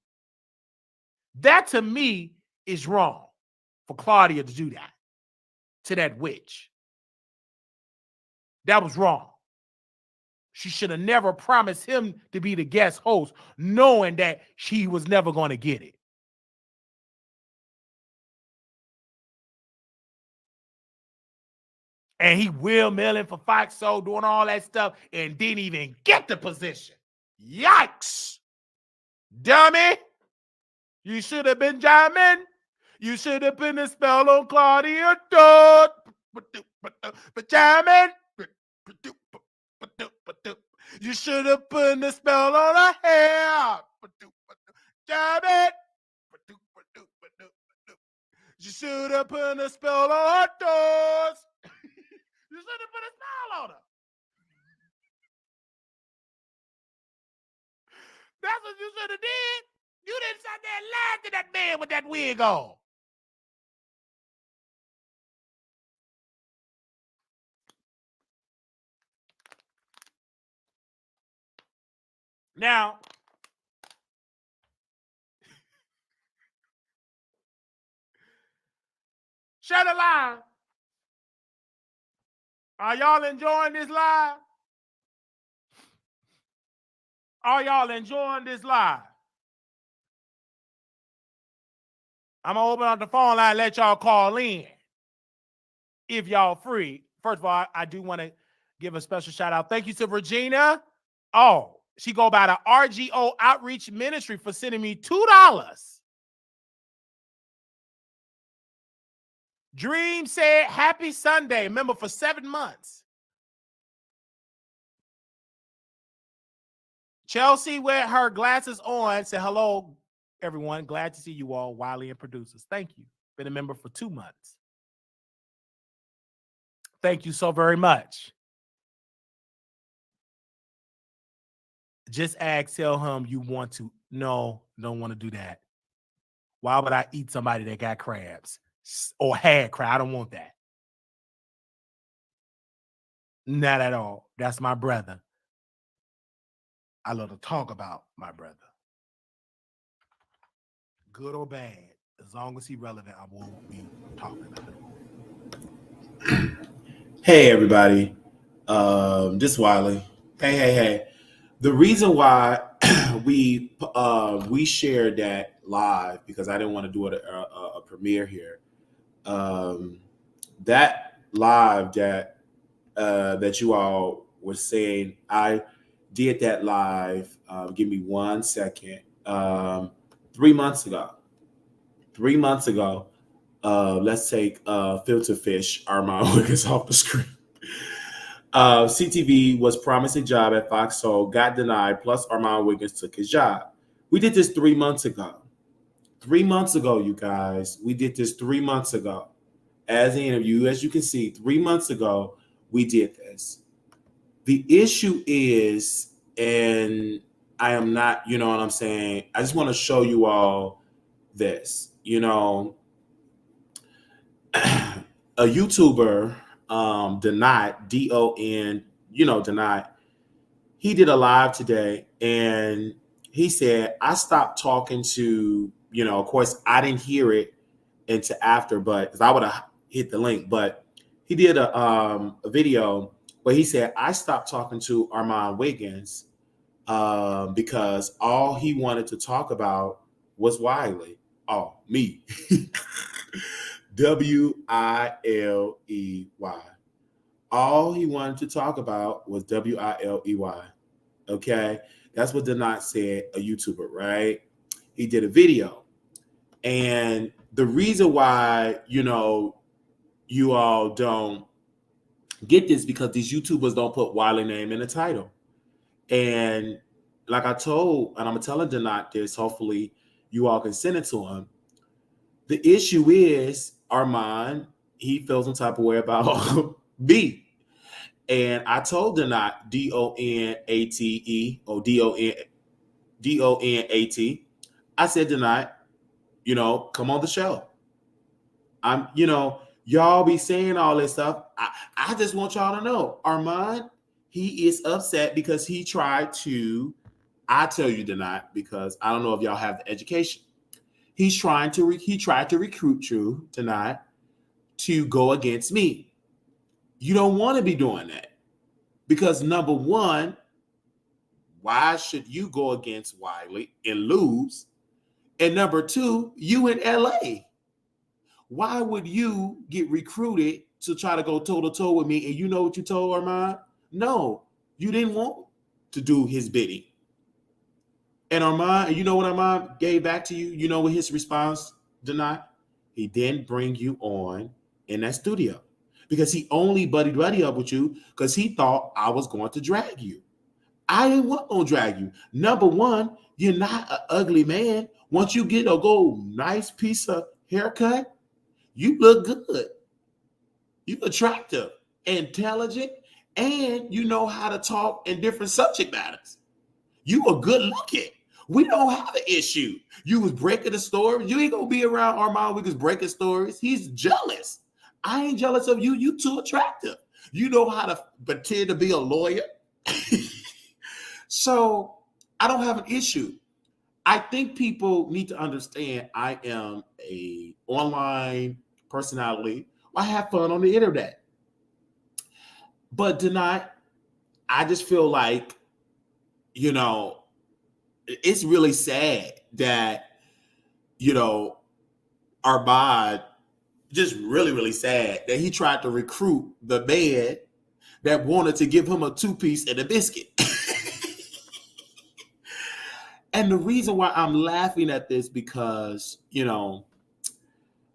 [SPEAKER 1] That to me is wrong for Claudia to do that to that witch. That was wrong. She should have never promised him to be the guest host, knowing that she was never going to get it. And he will-mailing for Fox Soul, doing all that stuff, and didn't even get the position. Yikes. Dummy. You should have been jamming. You should have been a spell on Claudia. But jamming. You should have put the spell on her hair. Jamming. You should have put a spell on her toes. You should have put a spell on her. That's what you should have did. You didn't sit there and laugh at that man with that wig on. Now, share the line. Are y'all enjoying this live? Are y'all enjoying this live? I'm going to open up the phone line and let y'all call in if y'all free. First of all, I do want to give a special shout out. Thank you to Virginia. Oh, she go by the RGO Outreach Ministry for sending me $2. Dream said, happy Sunday. Remember, for 7 months. Chelsea, with her glasses on, said, hello, everyone. Glad to see you all, Wiley and producers. Thank you. Been a member for 2 months. Thank you so very much. Just tell him you want to. No, don't want to do that. Why would I eat somebody that got crabs or had crab? I don't want that. Not at all. That's my brother. I love to talk about my brother. Good or bad, as long as he's relevant, I will be talking about it.
[SPEAKER 2] Hey, everybody. This Wiley. Hey. The reason why we shared that live, because I didn't want to do it a premiere here. That live that you all were saying, I did that live. Give me 1 second. 3 months ago. 3 months ago. Let's take Filter Fish, Armand Wiggins off the screen. CTV was promised a job at Fox Soul, got denied, plus Armand Wiggins took his job. We did this 3 months ago. 3 months ago, you guys. We did this 3 months ago. As an interview, as you can see, 3 months ago, we did this. The issue is, and I am not, you know what I'm saying? I just want to show you all this. A YouTuber, Denied, D-O-N, Denied. He did a live today, and he said, I stopped talking to, of course, I didn't hear it until after, but because I would have hit the link, but he did a video where he said, I stopped talking to Armand Wiggins because all he wanted to talk about was Wiley. Oh, me. Wiley. All he wanted to talk about was Wiley. Okay. That's what Denot said, a YouTuber, right? He did a video. And the reason why, you all don't get this because these YouTubers don't put Wiley name in the title. And like I told, and I'm telling Denot this, hopefully you all can send it to him. The issue is Armand, he feels some type of way about me. And I told Denot, Donate, or Donat. I said, Denot, come on the show. Y'all be saying all this stuff. I just want y'all to know, Armand, he is upset because he tried to, I tell you Denot, because I don't know if y'all have the education. He tried to recruit you tonight to go against me. You don't want to be doing that because number one, why should you go against Wiley and lose? And number two, you in LA. Why would you get recruited to try to go toe to toe with me? And you know what you told Armand? No, you didn't want to do his bidding. And Armand, and you know what Armand gave back to you? You know what his response denied? He didn't bring you on in that studio because he only buddy up with you because he thought I was going to drag you. I didn't want to drag you. Number one, you're not an ugly man. Once you get a nice piece of haircut, you look good. You're attractive, intelligent, and you know how to talk in different subject matters. You are good looking. We don't have an issue. You was breaking the story. You ain't gonna be around Armand Wiggins breaking stories. He's jealous. I ain't jealous of you. You too attractive. You know how to pretend to be a lawyer. So I don't have an issue. I think people need to understand I am a online personality. I have fun on the internet. But I just feel like, it's really sad that, Armand, just really, really sad that he tried to recruit the man that wanted to give him a 2-piece and a biscuit. And the reason why I'm laughing at this because,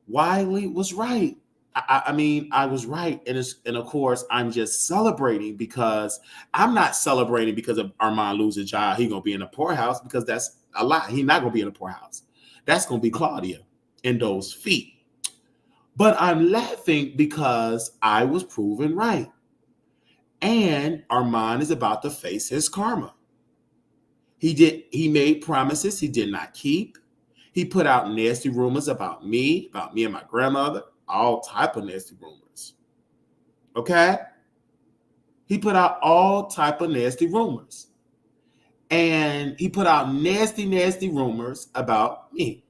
[SPEAKER 2] Wiley was right. I was right. And of course, I'm just celebrating because I'm not celebrating because of Armand losing a job. He's going to be in a poorhouse because that's a lie. He's not going to be in a poorhouse. That's going to be Claudia in those feet. But I'm laughing because I was proven right. And Armand is about to face his karma. He made promises he did not keep. He put out nasty rumors about me and my grandmother, all type of nasty rumors. Okay? He put out all type of nasty rumors. And he put out nasty, nasty rumors about me.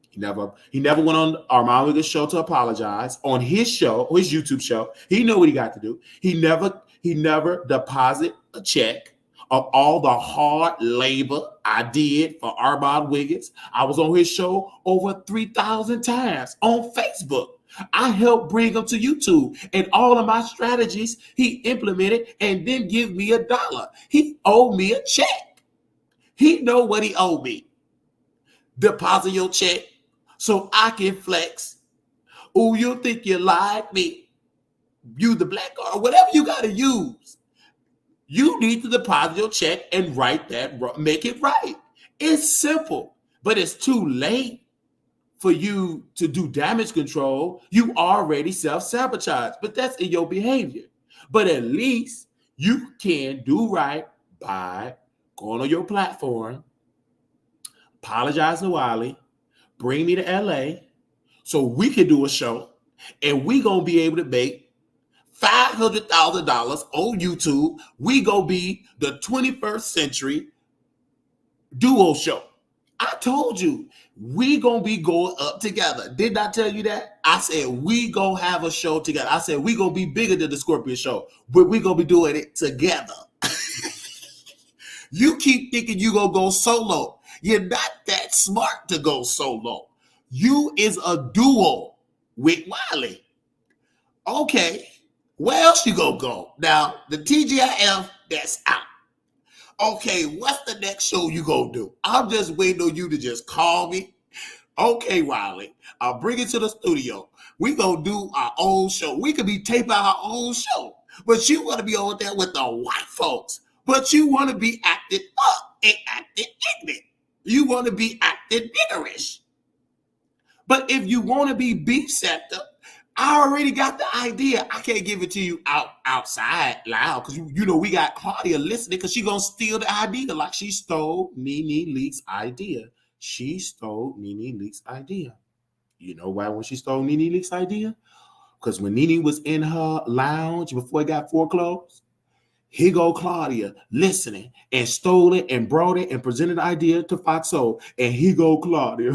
[SPEAKER 2] He never went on Armand Wiggins' show to apologize. On his show, his YouTube show, he knew what he got to do. He never deposit a check of all the hard labor I did for Armand Wiggins. I was on his show over 3,000 times on Facebook. I helped bring him to YouTube, and all of my strategies he implemented and then give me $1. He owed me a check. He know what he owed me. Deposit your check so I can flex. Oh, you think you like me? You the black card, whatever you got to use. You need to deposit your check and make it right. It's simple, but it's too late for you to do damage control. You already self-sabotage, but that's in your behavior. But at least you can do right by going on your platform, apologize to Wiley, bring me to LA so we can do a show, and we gonna be able to make $500,000 on YouTube. We gonna be the 21st century duo show. I told you we gonna be going up together. Did I tell you that? I said we gonna have a show together. I said we gonna be bigger than the Scorpion show, but we gonna be doing it together. You keep thinking you gonna go solo. You're not that smart to go solo. You is a duo with Wiley. Okay, where else you gonna go? Now the TGIF that's out. Okay, what's the next show you gonna do? I'm just waiting on you to just call me. Okay, Wiley, I'll bring it to the studio. We gonna do our own show. We could be taping our own show, but you want to be over there with the white folks. But you want to be acting up and acting ignorant. You want to be acting niggerish. But if you want to be beef sector, I already got the idea. I can't give it to you outside loud because you know we got Claudia listening because she gonna steal the idea like she stole Nene Leak's idea. She stole Nene Leak's idea. You know why when she stole Nene Leak's idea? Because when Nene was in her lounge before it got foreclosed, here go Claudia listening and stole it and brought it and presented the idea to Foxo. And here go Claudia.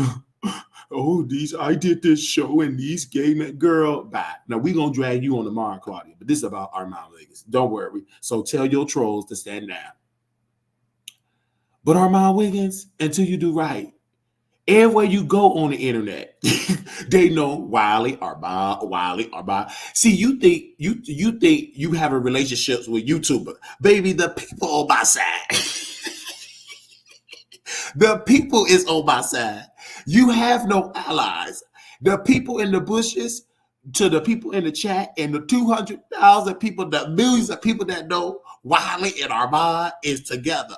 [SPEAKER 2] Oh, I did this show and these gay men, girl, bye. Now we gonna drag you on tomorrow, Claudia, but this is about Armand Wiggins. Don't worry. So tell your trolls to stand down. But Armand Wiggins, until you do right, everywhere you go on the internet, they know Wiley, Armand. See, you think you having relationships with YouTuber, baby. The people on my side. The people is on my side. You have no allies. The people in the bushes to the people in the chat and the 200,000 people, the millions of people that know Wiley and Armand is together.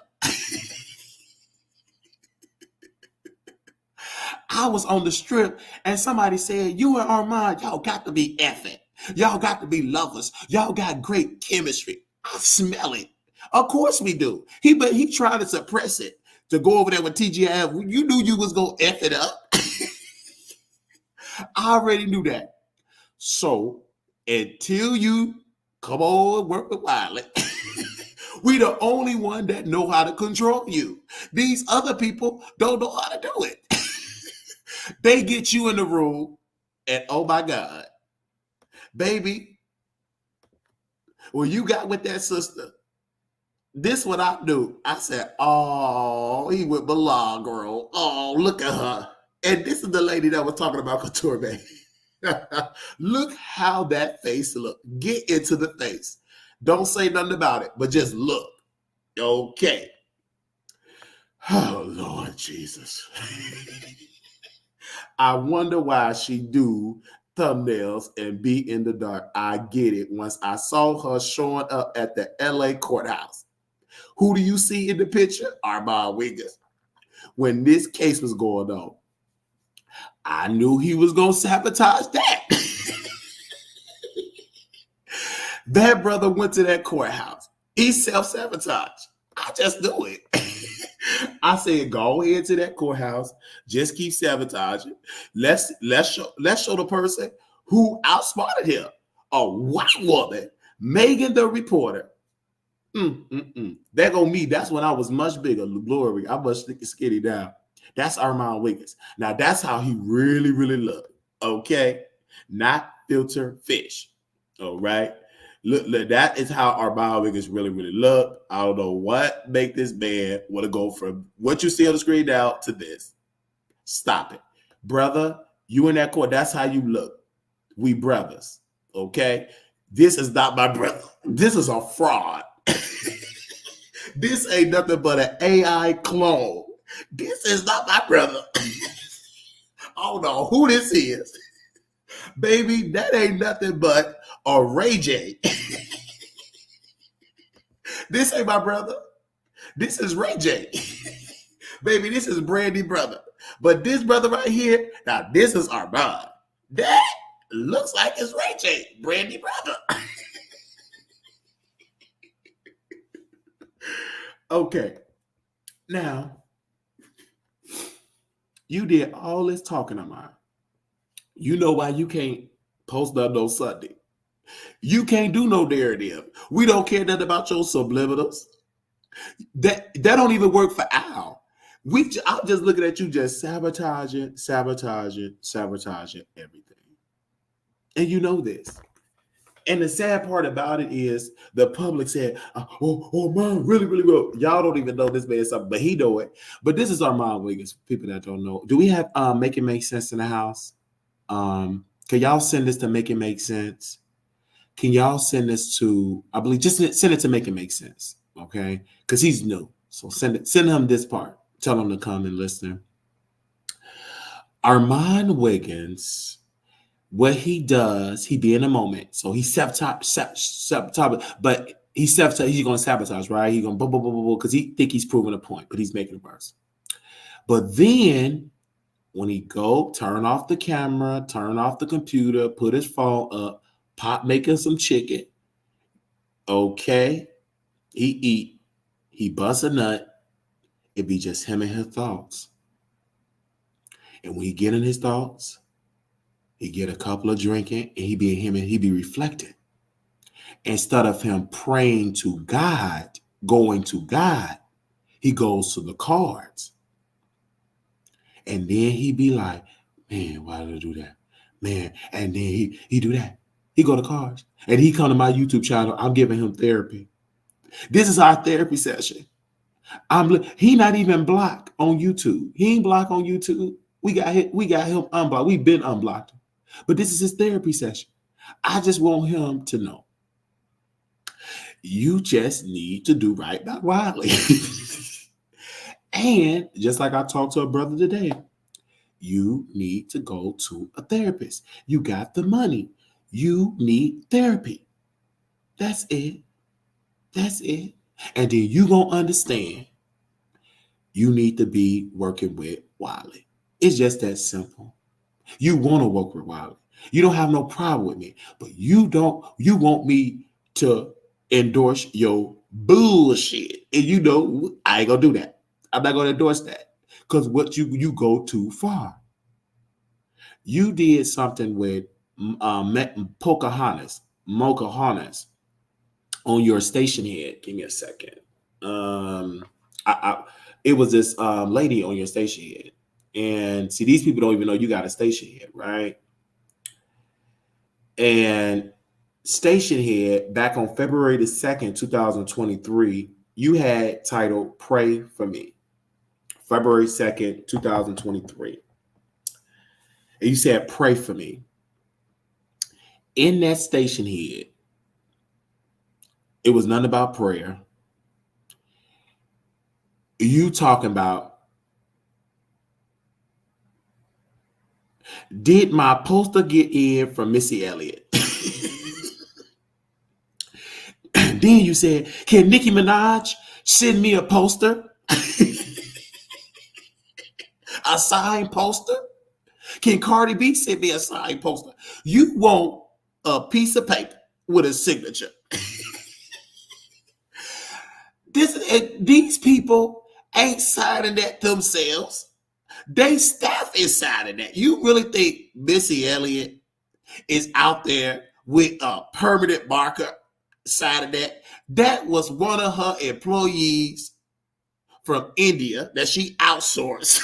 [SPEAKER 2] I was on the strip and somebody said, you and Armand, y'all got to be effing. Y'all got to be lovers. Y'all got great chemistry. I smell it. Of course we do. He tried to suppress it. To go over there with TGIF, you knew you was going to F it up. I already knew that. So, until you come on and work with Wiley, we the only one that know how to control you. These other people don't know how to do it. They get you in the room, and oh my God, baby, when you got with that sister, this what I do. I said, oh, he with Bilal, girl. Oh, look at her. And this is the lady that was talking about Couture Bay. Look how that face look. Get into the face. Don't say nothing about it, but just look. Okay. Oh, Lord Jesus. I wonder why she do thumbnails and be in the dark. I get it. Once I saw her showing up at the LA courthouse. Who do you see in the picture? Armand Wiggins. When this case was going on, I knew he was going to sabotage that. That brother went to that courthouse. He self-sabotaged. I just knew it. I said, go ahead to that courthouse. Just keep sabotaging. Let's show the person who outsmarted him. A white woman, Megan the reporter. That go me. That's when I was much bigger. Glory. I must stick skinny down. That's Armand Wiggins. Now that's how he really, really looked. Okay, not filter fish. All right. Look, that is how Armand Wiggins really, really looked. I don't know what make this man want to go from what you see on the screen now to this. Stop it, brother. You in that court. That's how you look. We brothers. Okay. This is not my brother. This is a fraud. This ain't nothing but an AI clone. This is not my brother. I don't know who this is. Baby, that ain't nothing but a Ray J. This ain't my brother. This is Ray J. Baby, this is Brandy brother. But this brother right here, now this is Armand. That looks like it's Ray J. Brandy brother. Okay. Now, you did all this talking of mine. You know why you can't post up no Sunday. You can't do no narrative. We don't care nothing about your subliminals. That don't even work for Al. I'm just looking at you, just sabotaging everything, and you know this. And the sad part about it is the public said, "Oh, man, really, really well." Y'all don't even know this man something, but he know it. But this is Armand Wiggins. People that don't know, do we have Make It Make Sense in the house? Can y'all send this to Make It Make Sense? Can y'all send this to? I believe just send it to Make It Make Sense, okay? Because he's new, so send him this part. Tell him to come and listen. Armand Wiggins. What he does, he be in a moment. So he sabotage, but he's going to sabotage, right? He's going to because he think he's proving a point, but he's making it worse. But then when he go turn off the camera, turn off the computer, put his phone up, pop making some chicken. Okay, he eat, he bust a nut. It be just him and his thoughts. And when he get in his thoughts, he get a couple of drinking, and he be reflecting. Instead of him praying to God, going to God, he goes to the cards. And then he be like, man, why did I do that? Man, and then he do that. He go to cards. And he come to my YouTube channel. I'm giving him therapy. This is our therapy session. He not even blocked on YouTube. He ain't blocked on YouTube. We got him unblocked. We've been unblocked. But this is his therapy session. I just want him to know. You just need to do right by Wiley. And just like I talked to a brother today, you need to go to a therapist. You got the money. You need therapy. That's it. That's it. And then you going to understand you need to be working with Wiley. It's just that simple. You want to work with Wiley. You don't have no problem with me, but you want me to endorse your bullshit. And you know, I ain't gonna do that. I'm not gonna endorse that. Because what you go too far. You did something with Pocahontas on your station head. Give me a second. It was this lady on your station head. And see, these people don't even know you got a station head, right? And station head, back on February the 2nd, 2023, you had titled Pray for Me. February 2nd, 2023. And you said, pray for me. In that station head, it was nothing about prayer. You talking about, did my poster get in from Missy Elliott? Then you said, can Nicki Minaj send me a poster? A signed poster? Can Cardi B send me a signed poster? You want a piece of paper with a signature. These people ain't signing that themselves. They staff is signing that. You really think Missy Elliott is out there with a permanent marker signing that? That was one of her employees from India that she outsourced.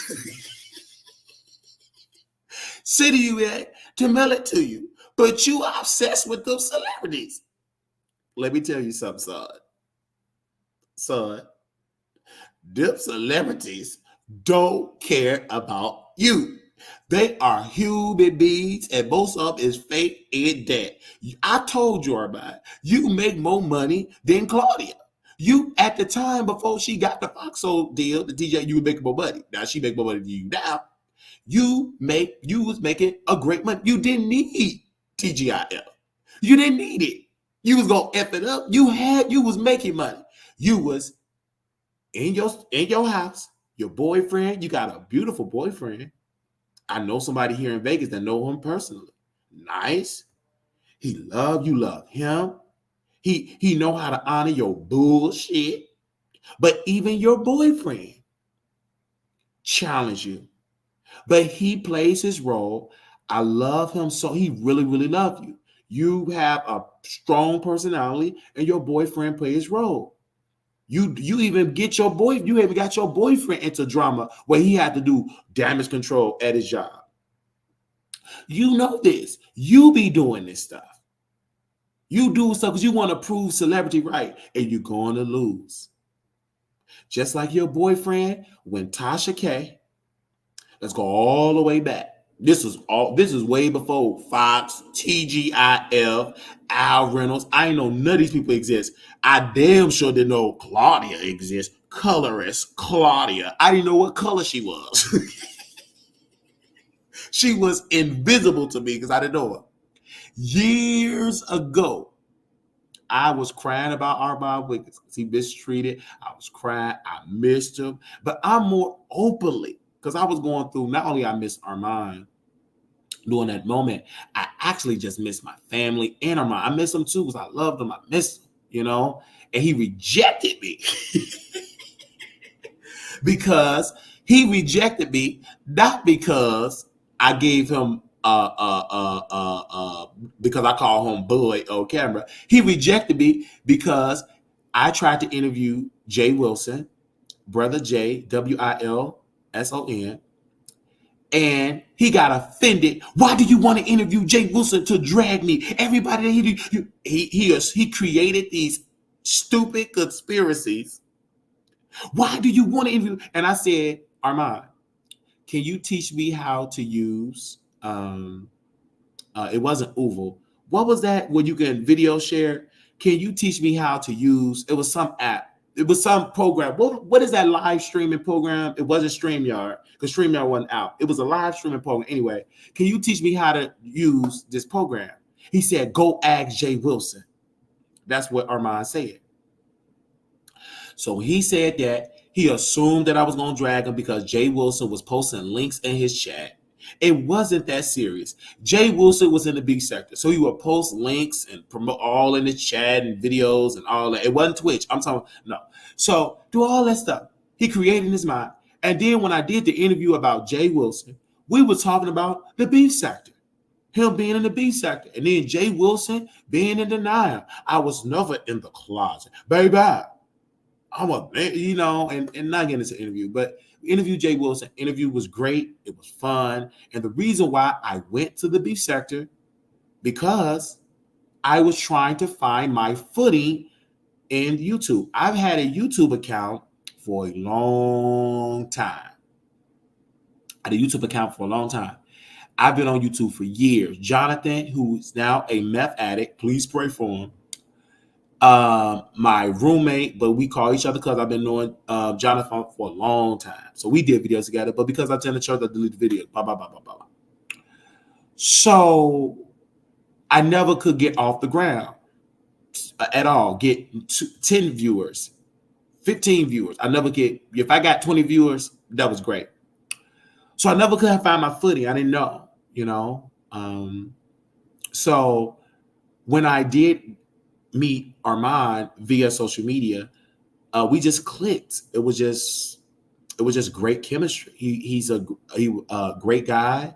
[SPEAKER 2] Sending you that to mail it to you. But you are obsessed with those celebrities. Let me tell you something, son. Them celebrities don't care about you. They are human beings, and most of them is fake and dead. I told you about it. You make more money than Claudia. You, at the time before she got the Foxhole deal, the DJ, you would make more money. Now she make more money than you now. You was making a great money. You didn't need TGIF. You didn't need it. You was gonna F it up. You was making money. You was in your house, your boyfriend. You got a beautiful boyfriend. I know somebody here in Vegas that know him personally. Nice. He love you, love him. He know how to honor your bullshit. But even your boyfriend challenge you. But he plays his role. I love him so he really, really loves you. You have a strong personality, and your boyfriend plays his role. You even get your boy, you even got your boyfriend into drama where he had to do damage control at his job. You know this. You be doing this stuff. You do stuff because you want to prove celebrity right, and you're going to lose. Just like your boyfriend when Tasha K. Let's go all the way back. This is way before Fox, TGIF, Al Reynolds. I ain't know none of these people exist. I damn sure didn't know Claudia exists. Colorist Claudia. I didn't know what color she was. She was invisible to me because I didn't know her. Years ago, I was crying about Armand Wiggins because he mistreated. I was crying. I missed him. But I'm more openly because I was going through, not only I missed Armand during that moment, I actually just missed my family and Armand. I missed him too because I loved him. I missed him, you know, and he rejected me because he rejected me, not because I gave him because I call him Boy on camera. He rejected me because I tried to interview Jay Wilson, brother Jay, Wilson, and he got offended. Why do you want to interview Jay Wilson to drag me? Everybody that he created these stupid conspiracies. Why do you want to interview? And I said, Armand, can you teach me how to use it wasn't Oval. What was that where you can video share? Can you teach me how to use, it was some app. It was some program. What is that live streaming program? It wasn't StreamYard because StreamYard wasn't out. It was a live streaming program. Anyway, can you teach me how to use this program? He said, go ask Jay Wilson. That's what Armand said. So he said that he assumed that I was going to drag him because Jay Wilson was posting links in his chat. It wasn't that serious. Jay Wilson was in the B sector, so he would post links and promote all in the chat and videos and all that. It wasn't Twitch. I'm talking, no. So do all that stuff. He created in his mind. And then when I did the interview about Jay Wilson, we were talking about the B sector, him being in the B sector, and then Jay Wilson being in denial. I was never in the closet, baby. I'm a, you know, and not getting into interview, but interview Jay Wilson. Interview was great. It was fun. And the reason why I went to the beef sector, because I was trying to find my footing in YouTube. I've had a YouTube account for a long time. I had a YouTube account for a long time. I've been on YouTube for years. Jonathan, who is now a meth addict, please pray for him. My roommate, but we call each other because I've been knowing Jonathan for a long time. So we did videos together, but because I attend the church, I delete the videos. Blah, blah, blah, blah, blah. So I never could get off the ground at all. Get 10 viewers, 15 viewers. I never get, if I got 20 viewers, that was great. So I never could find my footing. I didn't know, you know. So when I did meet Armand via social media, we just clicked. It was just great chemistry. He's a great guy.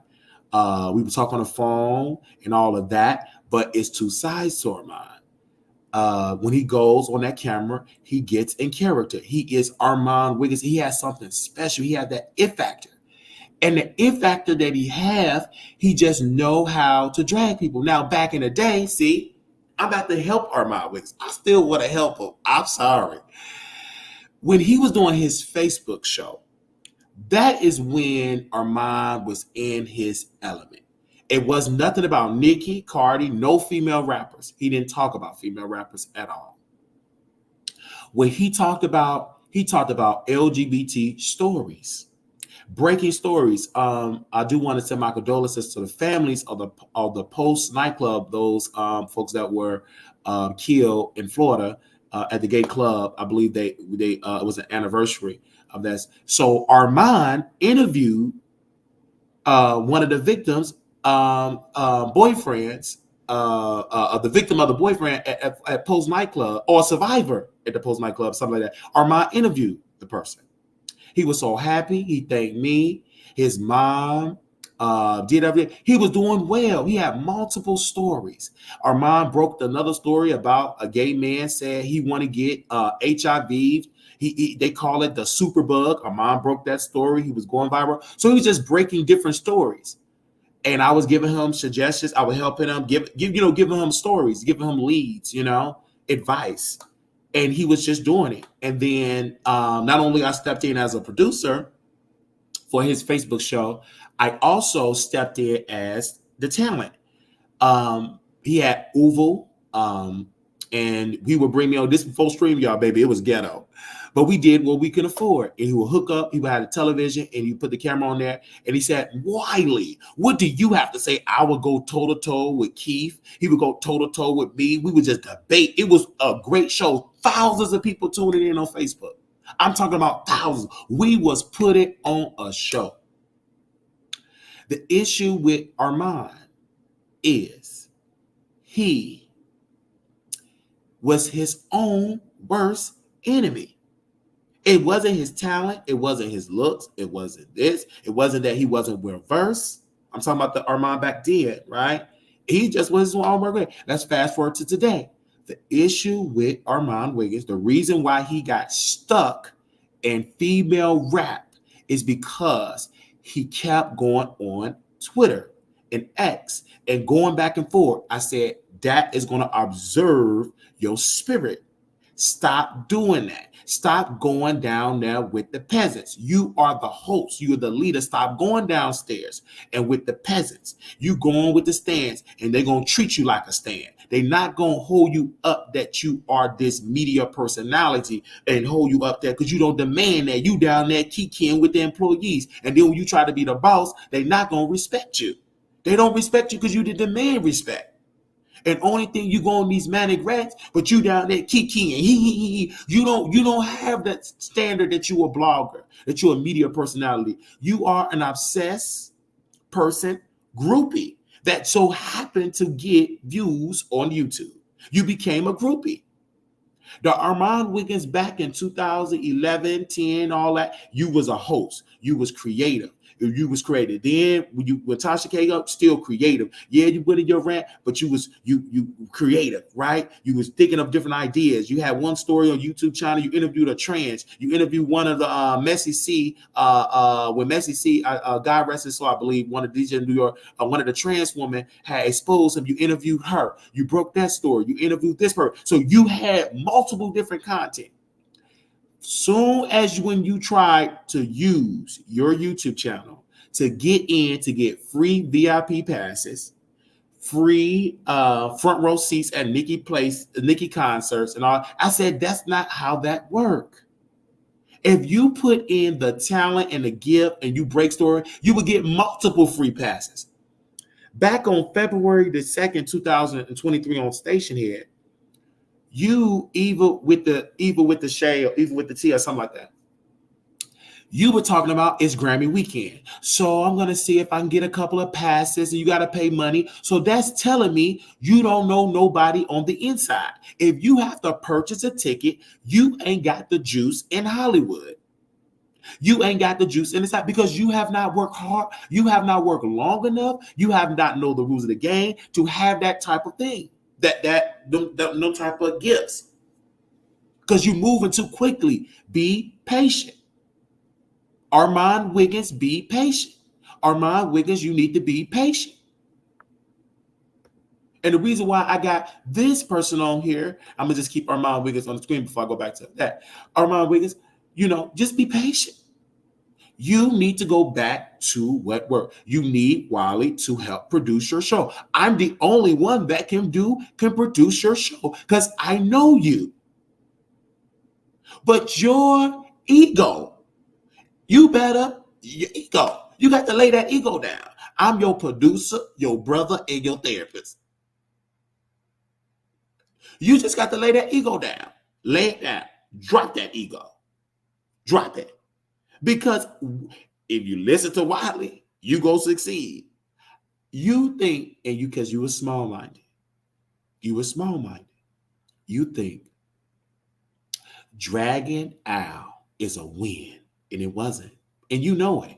[SPEAKER 2] We would talk on the phone and all of that, but it's two sides to Armand. When he goes on that camera, he gets in character. He is Armand Wiggins. He has something special. He has that it factor. And the it factor that he just know how to drag people. Now, back in the day, see, I'm about to help Armand Wiggins. I still want to help him. I'm sorry. When he was doing his Facebook show, that is when Armand was in his element. It was nothing about Nicki, Cardi, no female rappers. He didn't talk about female rappers at all. When he talked about LGBT stories, breaking stories. I do want to send my condolences to the families of the Post nightclub, those folks that were killed in Florida at the gay club. I believe they it was an anniversary of that. So Armand interviewed one of the victims' boyfriends, the victim of the boyfriend at Post nightclub, or a survivor at the Post nightclub, something like that. Armand interviewed the person. He was so happy. He thanked me, his mom, did everything. He was doing well. He had multiple stories. Armand broke another story about a gay man said he want to get HIV. They call it the superbug. Armand broke that story. He was going viral. So he was just breaking different stories. And I was giving him suggestions. I was helping him giving him stories, giving him leads, advice. And he was just doing it. And then not only I stepped in as a producer for his Facebook show, I also stepped in as the talent. He had Uval, and he would bring me on this before stream, y'all, baby. It was ghetto. But we did what we could afford. And he would hook up, he would have a television, and he put the camera on there. And he said, Wiley, what do you have to say? I would go toe-to-toe with Keith. He would go toe-to-toe with me. We would just debate. It was a great show. Thousands of people tuning in on Facebook. I'm talking about thousands. We was putting on a show. The issue with Armand is he was his own worst enemy. It wasn't his talent. It wasn't his looks. It wasn't this. It wasn't that he wasn't well versed. I'm talking about the Armand back then, right? He just was his own worst. Let's fast forward to today. The issue with Armand Wiggins, the reason why he got stuck in female rap is because he kept going on Twitter and X and going back and forth. I said, that is going to observe your spirit. Stop doing that. Stop going down there with the peasants. You are the host. You are the leader. Stop going downstairs and with the peasants. You going with the stands, and they're going to treat you like a stand. They're not going to hold you up that you are this media personality and hold you up there because you don't demand that. You down there kikiing with the employees. And then when you try to be the boss, they're not going to respect you. They don't respect you because you didn't demand respect. And only thing you go on these manic rats, but you down there kikiing. You don't have that standard that you a blogger, that you're a media personality. You are an obsessed person groupie that so happened to get views on YouTube. You became a groupie. The Armand Wiggins back in 2011, 10, all that, you was a host. You was creative. You was creative. Then when Tasha came up, still creative. Yeah, you put in your rant, but you creative, right? You was thinking of different ideas. You had one story on YouTube channel. You interviewed a trans. You interviewed one of the Messy C. When Messy C, God rest his soul, I believe, one of the DJ in New York, one of the trans women had exposed him. You interviewed her. You broke that story. You interviewed this person. So you had multiple different content. Soon as when you try to use your YouTube channel to get free VIP passes, free front row seats at Nicki concerts and all, I said that's not how that works. If you put in the talent and the gift and you break story, you will get multiple free passes. Back on February the 2nd, 2023 on Station Head, you evil with the shade or evil with the T or something like that. You were talking about it's Grammy weekend. So I'm going to see if I can get a couple of passes and you got to pay money. So that's telling me you don't know nobody on the inside. If you have to purchase a ticket, you ain't got the juice in Hollywood. You ain't got the juice in the side because you have not worked hard. You have not worked long enough. You have not know the rules of the game to have that type of thing. No type of gifts. Because you're moving too quickly. Be patient. Armand Wiggins, be patient. Armand Wiggins, you need to be patient. And the reason why I got this person on here, I'm going to just keep Armand Wiggins on the screen before I go back to that. Armand Wiggins, just be patient. You need to go back to what worked. You need Wiley to help produce your show. I'm the only one that can produce your show because I know you. But your ego, you got to lay that ego down. I'm your producer, your brother, and your therapist. You just got to lay that ego down. Lay it down. Drop that ego. Drop it. Because if you listen to Wiley, you go succeed. You think, because you were small-minded. You think Dragon Owl is a win, and it wasn't. And you know it.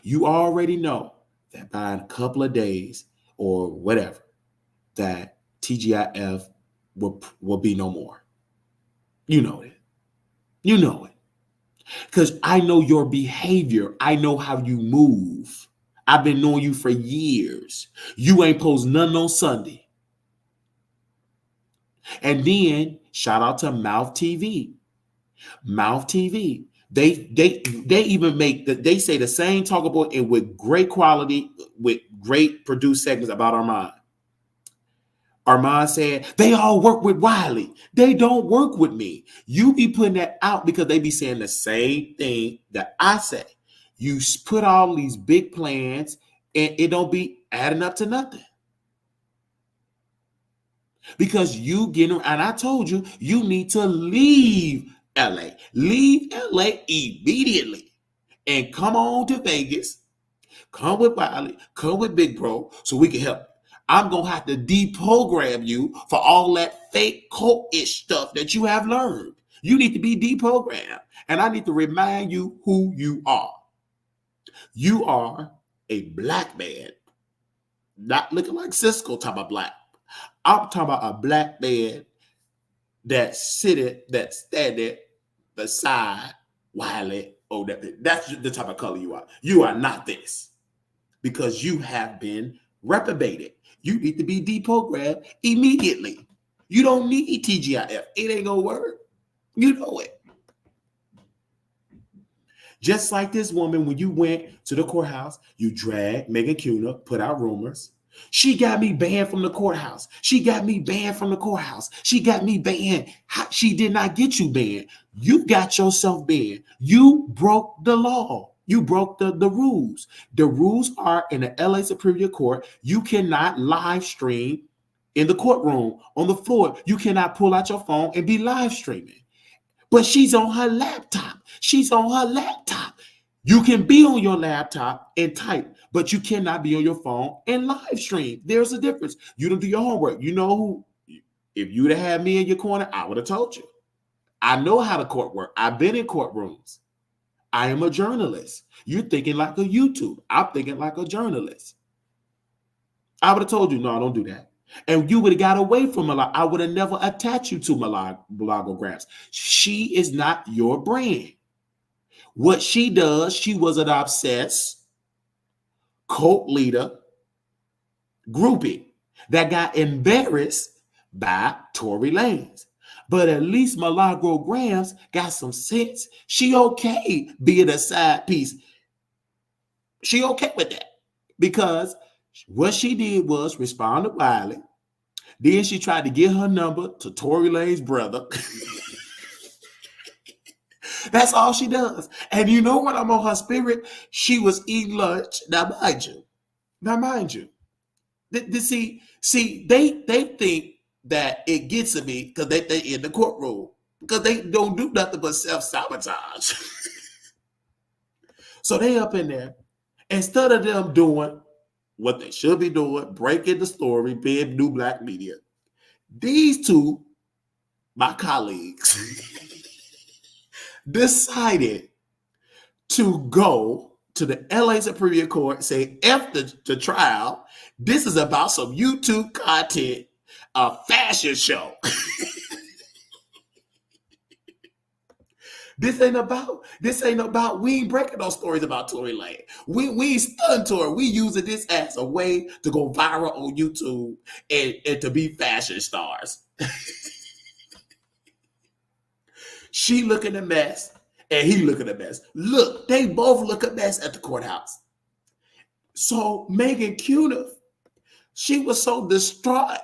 [SPEAKER 2] You already know that by a couple of days or whatever, that TGIF will be no more. You know it. You know it. Because I know your behavior. I know how you move. I've been knowing you for years. You ain't post nothing on Sunday. And then shout out to Mouth TV. Mouth TV. They even make they say the same talk about it with great quality, with great produced segments about Armand. Armand said, they all work with Wiley. They don't work with me. You be putting that out because they be saying the same thing that I say. You put all these big plans and it don't be adding up to nothing. Because you getting, and I told you, you need to leave LA. Leave LA immediately and come on to Vegas. Come with Wiley, come with Big Bro so we can help. I'm going to have to deprogram you for all that fake cult-ish stuff that you have learned. You need to be deprogrammed. And I need to remind you who you are. You are a black man, not looking like Cisco talking about black. I'm talking about a black man that's standing beside Wiley. Oh, that's the type of color you are. You are not this because you have been reprobated. You need to be deprogrammed immediately. You don't need TGIF. It ain't gonna work. You know it. Just like this woman, when you went to the courthouse, you dragged Megan Cuna, put out rumors. She got me banned from the courthouse. She got me banned from the courthouse. She got me banned. She did not get you banned. You got yourself banned. You broke the law. You broke the rules. The rules are in the LA Superior Court. You cannot live stream in the courtroom on the floor. You cannot pull out your phone and be live streaming. But she's on her laptop. She's on her laptop. You can be on your laptop and type, but you cannot be on your phone and live stream. There's a difference. You don't do your homework. You know who? If you'd have had me in your corner, I would have told you. I know how the court works. I've been in courtrooms. I am a journalist. You're thinking like a YouTube. I'm thinking like a journalist. I would have told you, no, don't do that. And you would have got away from Malak. I would have never attached you to Malagograms. She is not your brand. What she does, she was an obsessed cult leader groupie that got embarrassed by Tory Lanez. But at least Malagograms got some sense. She okay being a side piece. She okay with that. Because what she did was respond to Wiley. Then she tried to get her number to Tory Lanez's brother. That's all she does. And you know what? I'm on her spirit. She was eating lunch. Now, mind you. See, they think that it gets to me because they in the courtroom. Because they don't do nothing but self-sabotage. So they up in there. Instead of them doing what they should be doing, breaking the story, being new black media, these two, my colleagues, decided to go to the LA Superior Court, say, after the trial, this is about some YouTube content, a fashion show. This ain't about, we ain't breaking those stories about Tory Lanez. We ain't stunned to her. We using this as a way to go viral on YouTube and to be fashion stars. She looking a mess and he looking a mess. Look, they both look a mess at the courthouse. So Megan Cuna, she was so distraught.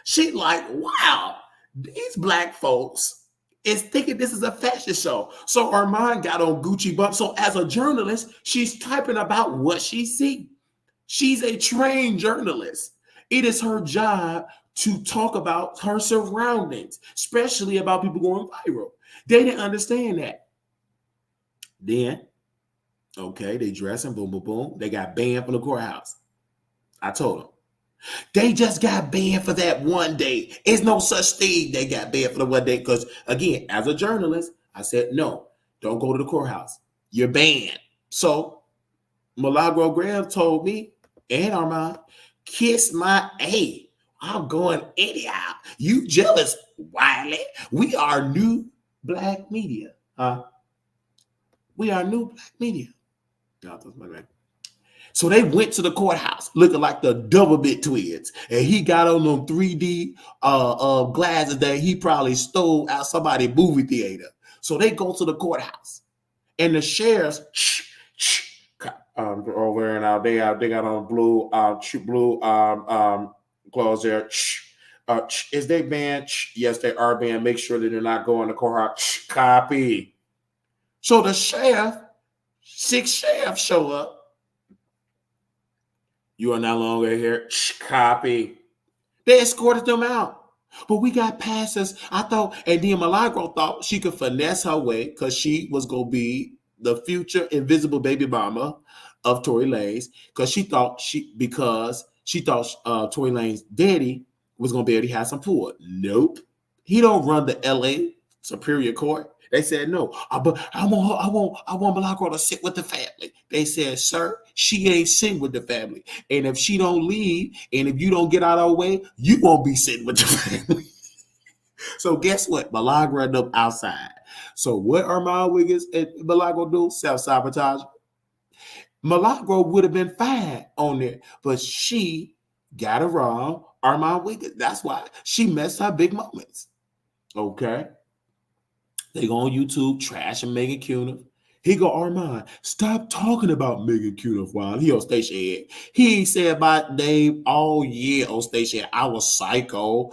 [SPEAKER 2] She like, wow, these black folks is thinking this is a fashion show. So Armand got on Gucci bump. So as a journalist, she's typing about what she sees. She's a trained journalist. It is her job to talk about her surroundings, especially about people going viral. They didn't understand that. Then, okay, they dressing, boom, boom, boom. They got banned from the courthouse. I told them. They just got banned for that one day. It's no such thing they got banned for the one day. Because, again, as a journalist, I said, no, don't go to the courthouse. You're banned. So Milagro Graham told me and Armand, kiss my A. I'm going anyhow. You jealous, Wiley? We are new black media. We are new black media. So they went to the courthouse looking like the double bit twins. And he got on them 3D glasses that he probably stole out somebody's movie theater. So they go to the courthouse. And the sheriffs over and out. They got on blue clothes there. Is they banned? Yes, they are banned. Make sure that they're not going to courthouse. Copy. So the sheriff, 6 sheriffs show up. You are no longer here. Copy. They escorted them out. But we got past us. I thought, and then Milagro thought she could finesse her way because she was going to be the future invisible baby mama of Tory Lanez because she thought Tory Lanez's daddy was going to be able to have some pull. Nope. He don't run the LA Superior Court. They said no, but I want Milagro to sit with the family. They said, sir, she ain't sitting with the family. And if she don't leave, and if you don't get out of our way, you won't be sitting with the family. So guess what? Milagro ended up outside. So what Armand Wiggins and Milagro do? Self-sabotage. Milagro would have been fine on there, but she got it wrong. Armand Wiggins. That's why she messed her big moments. Okay. They go on YouTube, trashing Megan Cuniff. He go, Armand, stop talking about Megan Cuniff while he on Station Head. He ain't said my name all year on Station Head. I was psycho,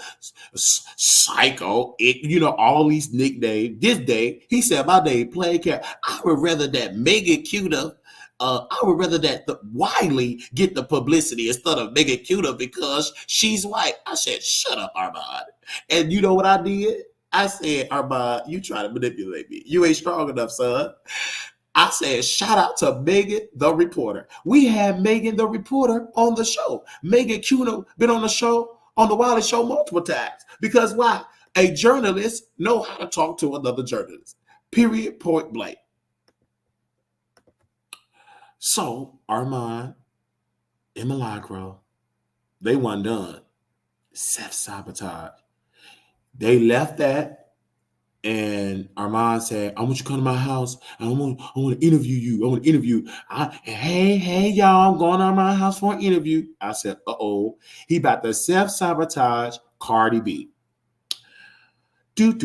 [SPEAKER 2] all these nicknames. This day, he said my name, play cat. I would rather that Megan Cuniff, I would rather that the Wiley get the publicity instead of Megan Cuniff because she's white. I said, shut up, Armand. And you know what I did? I said, Armand, you try to manipulate me. You ain't strong enough, son. I said, shout out to Megan the reporter. We had Megan the reporter on the show. Megan Cuniff been on the show, on the Wiley show multiple times. Because why? A journalist know how to talk to another journalist. Period, point blank. So Armand and Milagro, they weren't done. Self-sabotage. They left that, and Armand said, I want you to come to my house. I want to interview you. I want to interview. Hey, y'all, I'm going to my house for an interview. I said, uh-oh. He about to self-sabotage Cardi B. Went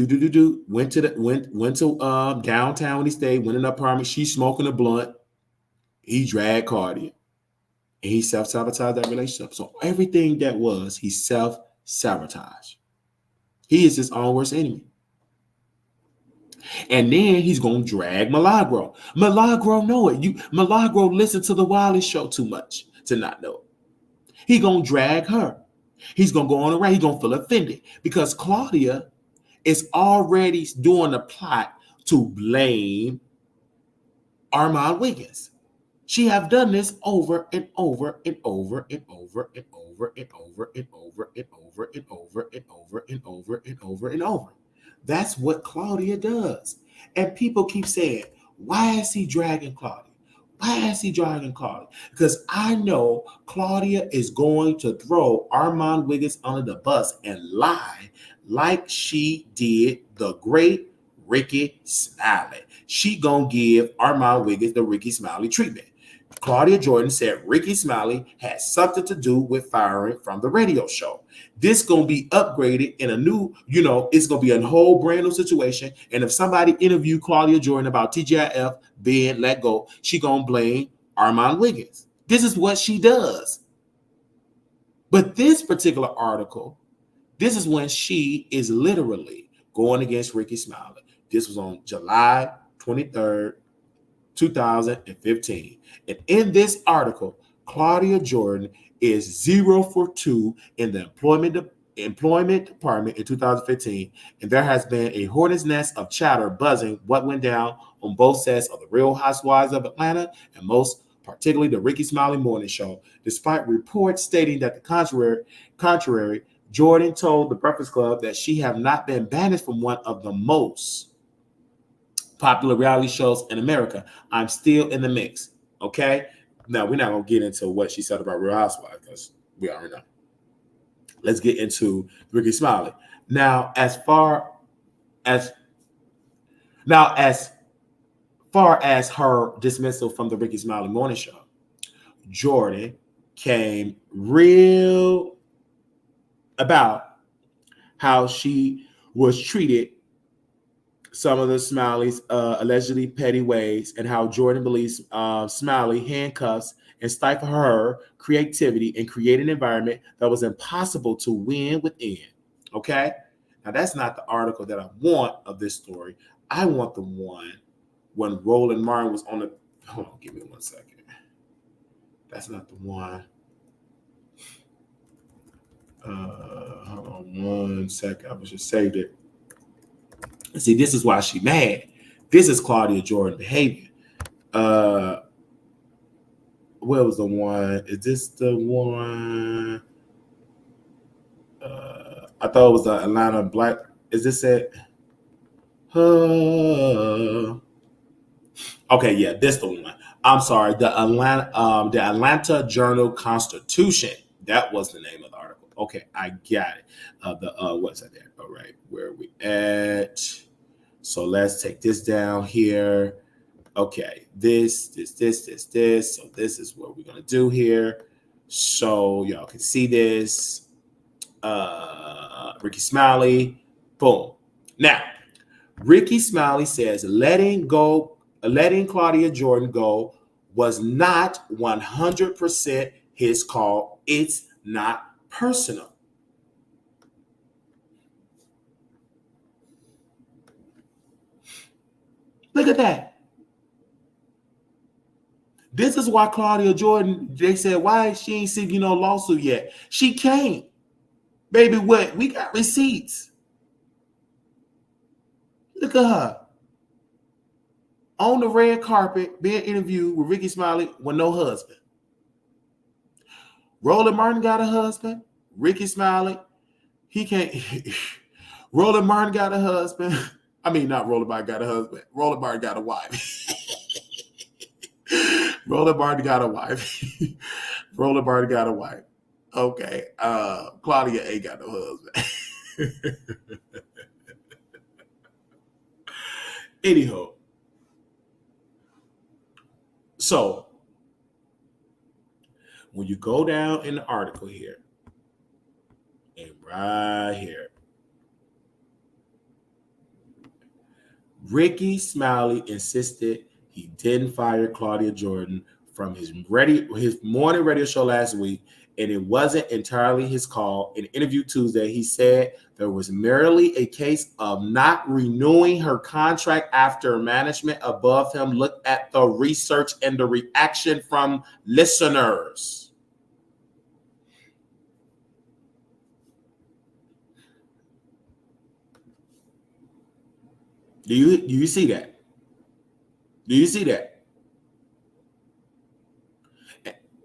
[SPEAKER 2] to downtown when he stayed, went in an apartment. She's smoking a blunt. He dragged Cardi. And he self-sabotaged that relationship. So everything that was, he self-sabotaged. He is his own worst enemy. And then he's going to drag Milagro. Milagro know it. Milagro listened to the Wiley show too much to not know it. He going to drag her. He's going to go on around. He's going to feel offended because Claudia is already doing a plot to blame Armand Wiggins. She have done this over and over and over and over and over and over and over and over and over and over and over and over and over. That's what Claudia does. And people keep saying, why is he dragging Claudia? Why is he dragging Claudia? Because I know Claudia is going to throw Armand Wiggins under the bus and lie like she did the great Ricky Smiley. She gonna give Armand Wiggins the Ricky Smiley treatment. Claudia Jordan said Ricky Smiley had something to do with firing from the radio show. This going to be upgraded in a new, it's going to be a whole brand new situation. And if somebody interviewed Claudia Jordan about TGIF being let go, she going to blame Armand Wiggins. This is what she does. But this particular article, this is when she is literally going against Ricky Smiley. This was on July 23rd, 2015. And in this article, Claudia Jordan is 0 for 2 in the employment department in 2015. And there has been a hornet's nest of chatter buzzing what went down on both sets of the Real Housewives of Atlanta and most particularly the Ricky Smiley Morning Show. Despite reports stating that the contrary, Jordan told the Breakfast Club that she have not been banished from one of the most popular reality shows in America. I'm still in the mix. Okay. Now we're not gonna get into what she said about Real Housewives because we already know. Let's get into Ricky Smiley. Now, as now as far as her dismissal from the Ricky Smiley morning show, Jordan came real about how she was treated, some of the Smiley's allegedly petty ways, and how Jordan believes Smiley handcuffs and stifle her creativity and create an environment that was impossible to win within. Okay? Now, that's not the article that I want of this story. I want the one when Roland Martin was on the. Hold on, give me 1 second. That's not the one. Hold on 1 second. I just saved it. See, this is why she mad. This is Claudia Jordan behavior. Where was the one? Is this the one? I thought it was the Atlanta Black. Is this it? Okay, yeah, this the one. I'm sorry, the Atlanta Journal Constitution. That was the name of the article. Okay, I got it. What's that there? All right, where are we at? So let's take this down here. Okay, this. So this is what we're gonna do here. So y'all can see this. Ricky Smiley. Boom. Now, Ricky Smiley says letting Claudia Jordan go was not 100% his call. It's not personal. Look at that. This is why Claudia Jordan, they said, why she ain't seeking no lawsuit yet? She can't. Baby, what? We got receipts. Look at her. On the red carpet, being interviewed with Ricky Smiley with no husband. Roland Martin got a husband. Ricky Smiley, he can't. Roland Martin got a husband. I mean, not Roland Martin got a husband. Roland Martin got a wife. Roland Martin got a wife. Roland Martin got a wife. Okay. Claudia ain't got no husband. Anyhow. So, when you go down in the article here, and right here, Ricky Smiley insisted he didn't fire Claudia Jordan from his morning radio show last week, and it wasn't entirely his call. In an interview Tuesday, he said there was merely a case of not renewing her contract after management above him looked at the research and the reaction from listeners. Do you see that? Do you see that?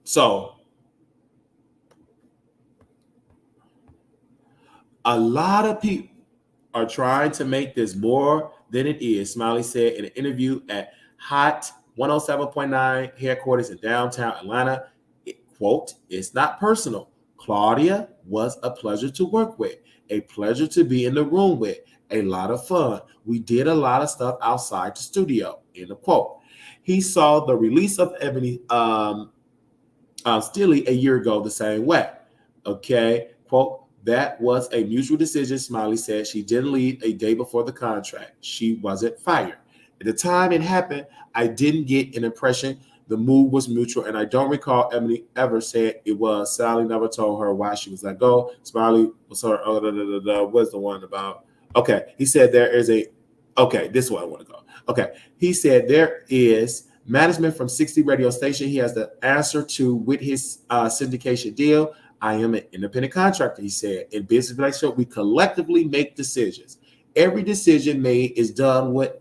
[SPEAKER 2] So, a lot of people are trying to make this more than it is, Smiley said in an interview at Hot 107.9 headquarters in downtown Atlanta. Quote, it's not personal. Claudia was a pleasure to work with, a pleasure to be in the room with, a lot of fun. We did a lot of stuff outside the studio, end of quote. He saw the release of Ebony Steely a year ago the same way. Okay, quote, that was a mutual decision, Smiley said. She didn't leave a day before the contract. She wasn't fired. At the time it happened, I didn't get an impression the move was mutual, and I don't recall Ebony ever said it was. Sally never told her why she was let go. Smiley was her, what's the one about? Okay, he said there is a, okay, this is where I want to go. Okay, he said there is management from 60 radio station he has the answer to with his syndication deal. I am an independent contractor, he said. In business relationship, we collectively make decisions. Every decision made is done with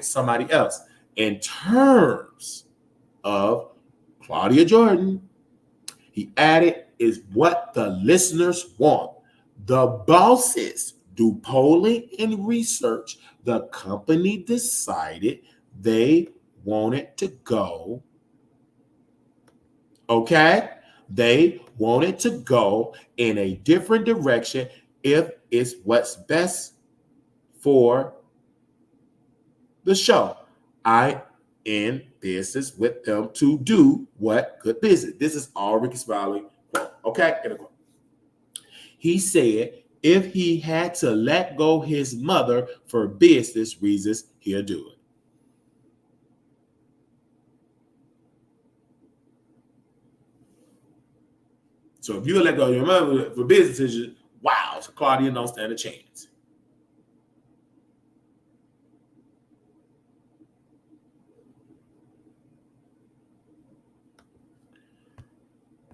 [SPEAKER 2] somebody else. In terms of Claudia Jordan, he added, is what the listeners want. The bosses do polling and research. The company decided they wanted to go, okay? They wanted to go in a different direction if it's what's best for the show. I in business with them to do what good business. This is all Ricky Smiley quote. Okay, he said if he had to let go his mother for business reasons, he'll do it. So if you let go of your mother for business reasons, wow, so Claudia don't stand a chance.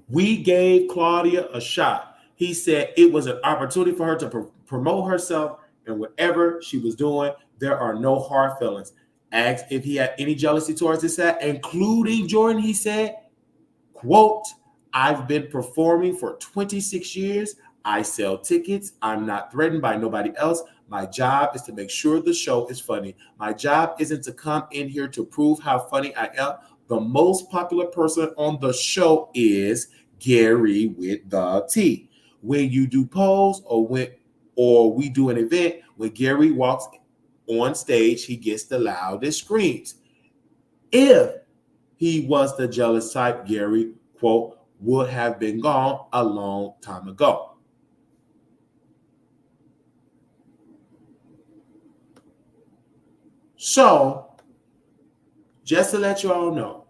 [SPEAKER 2] We gave Claudia a shot. He said it was an opportunity for her to promote herself, and whatever she was doing, there are no hard feelings. Asked if he had any jealousy towards this set, including Jordan, he said, quote, I've been performing for 26 years. I sell tickets. I'm not threatened by nobody else. My job is to make sure the show is funny. My job isn't to come in here to prove how funny I am. The most popular person on the show is Gary with the T. When you do polls or we do an event, when Gary walks on stage, he gets the loudest screams. If he was the jealous type, Gary, quote, would have been gone a long time ago. So, just to let you all know,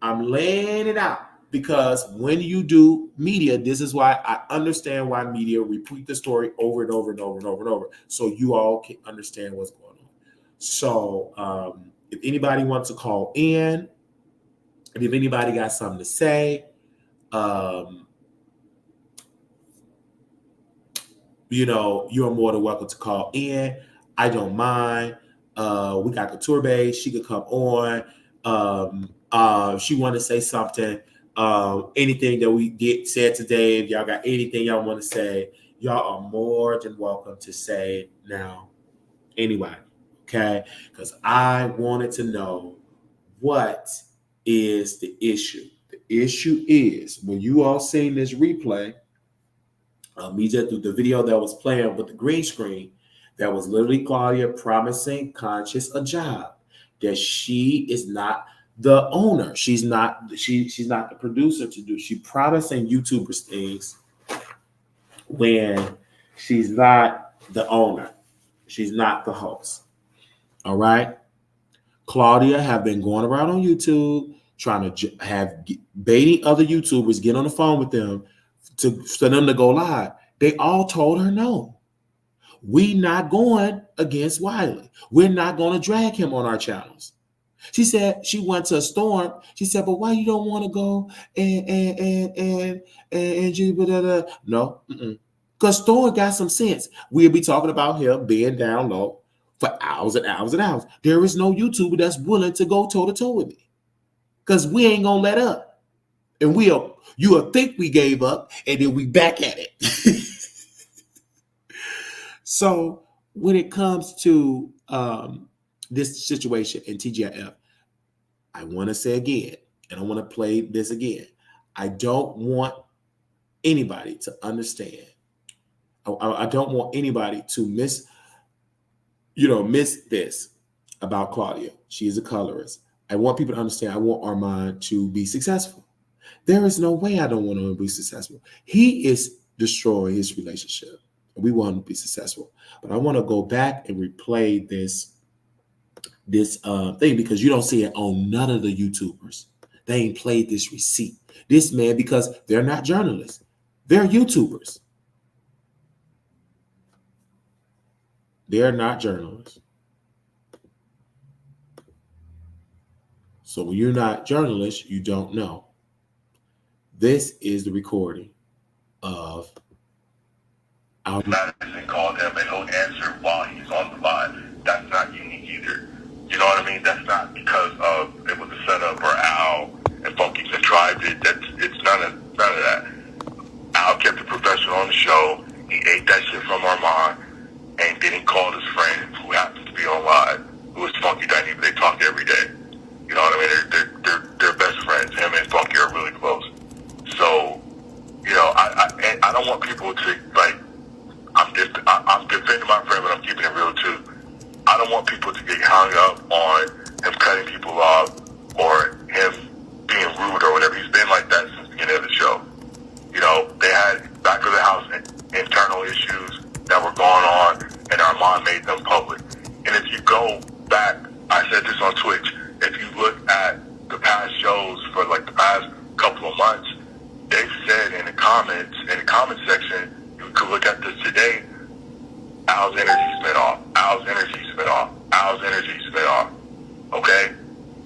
[SPEAKER 2] I'm laying it out because when you do media, this is why I understand why media repeat the story over and over and over and over and over, so you all can understand what's going on. So, if anybody wants to call in, and if anybody got something to say, you're more than welcome to call in. I don't mind. We got Couture Bay. She could come on. She want to say something. Anything that we said today, if y'all got anything y'all want to say, y'all are more than welcome to say now. Anyway, okay? Because I wanted to know what is the issue. The issue is when you all seen this replay, me just through the video that was playing with the green screen, that was literally Claudia promising Conscious a job. That she is not the owner. She's not the producer to do. She promising YouTubers things when she's not the owner. She's not the host. All right. Claudia have been going around on YouTube trying to baiting other YouTubers, get on the phone with them for them to go live. They all told her no. We not going against Wiley. We're not going to drag him on our channels. She said she went to a storm. She said, but why you don't want to go and no, because Storm got some sense. We'll be talking about him being down low for hours and hours and hours. There is no YouTuber that's willing to go toe to toe with me, because we ain't gonna let up, and you'll think we gave up, and then we back at it. So when it comes to this situation in TGIF, I want to say again, and I want to play this again. I don't want anybody to understand. I don't want anybody to miss this about Claudia. She is a colorist. I want people to understand. I want Armand to be successful. There is no way I don't want him to be successful. He is destroying his relationship. We want him to be successful. But I want to go back and replay this thing, because you don't see it on none of the YouTubers. They ain't played this receipt. This man, because they're not journalists. They're YouTubers. They're not journalists. So when you're not journalists, you don't know. This is the recording of our
[SPEAKER 3] Madison called him and he'll answer while he's on the live. That's not unique either. You know what I mean? That's not because of it was a setup or Al and Funky contrived it. It's none of that. Al kept the professional on the show. He ate that shit from Armand. called his friend who happened to be on live, who was Funky Dynamic. They talk every day. You know what I mean? They're best friends. Him and Funky are really close. So, you know, I don't want people to, like, I'm defending my friend, but I'm keeping it real too. I don't want people to get hung up on him cutting people off or him being rude or whatever. He's been like that since the beginning of the show. You know, they had back of the house internal issues that were going on, and Armand made them public. And if you go back, I said this on Twitch, if you look at the past shows for like the past couple of months, they've said in the comment section, you could look at this today, Al's energy spin off, Al's energy spin off, Al's energy spin off. Okay?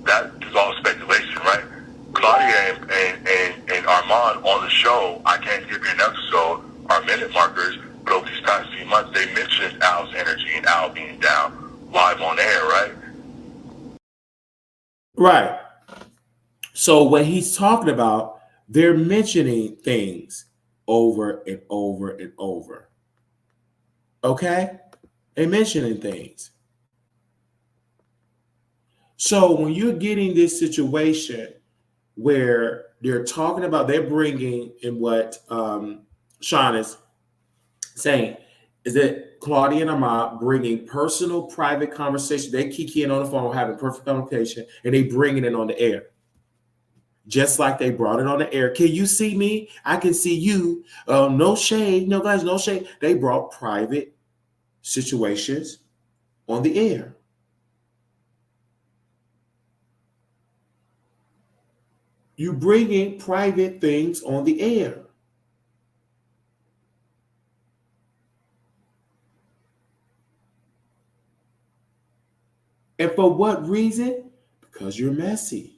[SPEAKER 3] That is all speculation, right? Claudia and Armand on the show, I can't give you an episode or minute markers, but over these past few months, they mentioned Al's energy and Al being down live on air, right?
[SPEAKER 2] Right. So what he's talking about, they're mentioning things over and over and over. Okay? They're mentioning things. So when you're getting this situation where they're talking about, they're bringing in what Sean is saying, is that Claudia and Ahmad bringing personal, private conversation. They kiki in on the phone, having perfect communication, and they bringing it on the air. Just like they brought it on the air. Can you see me? I can see you. No shade. No, guys, no shade. They brought private situations on the air. You bring in private things on the air. And for what reason? Because you're messy.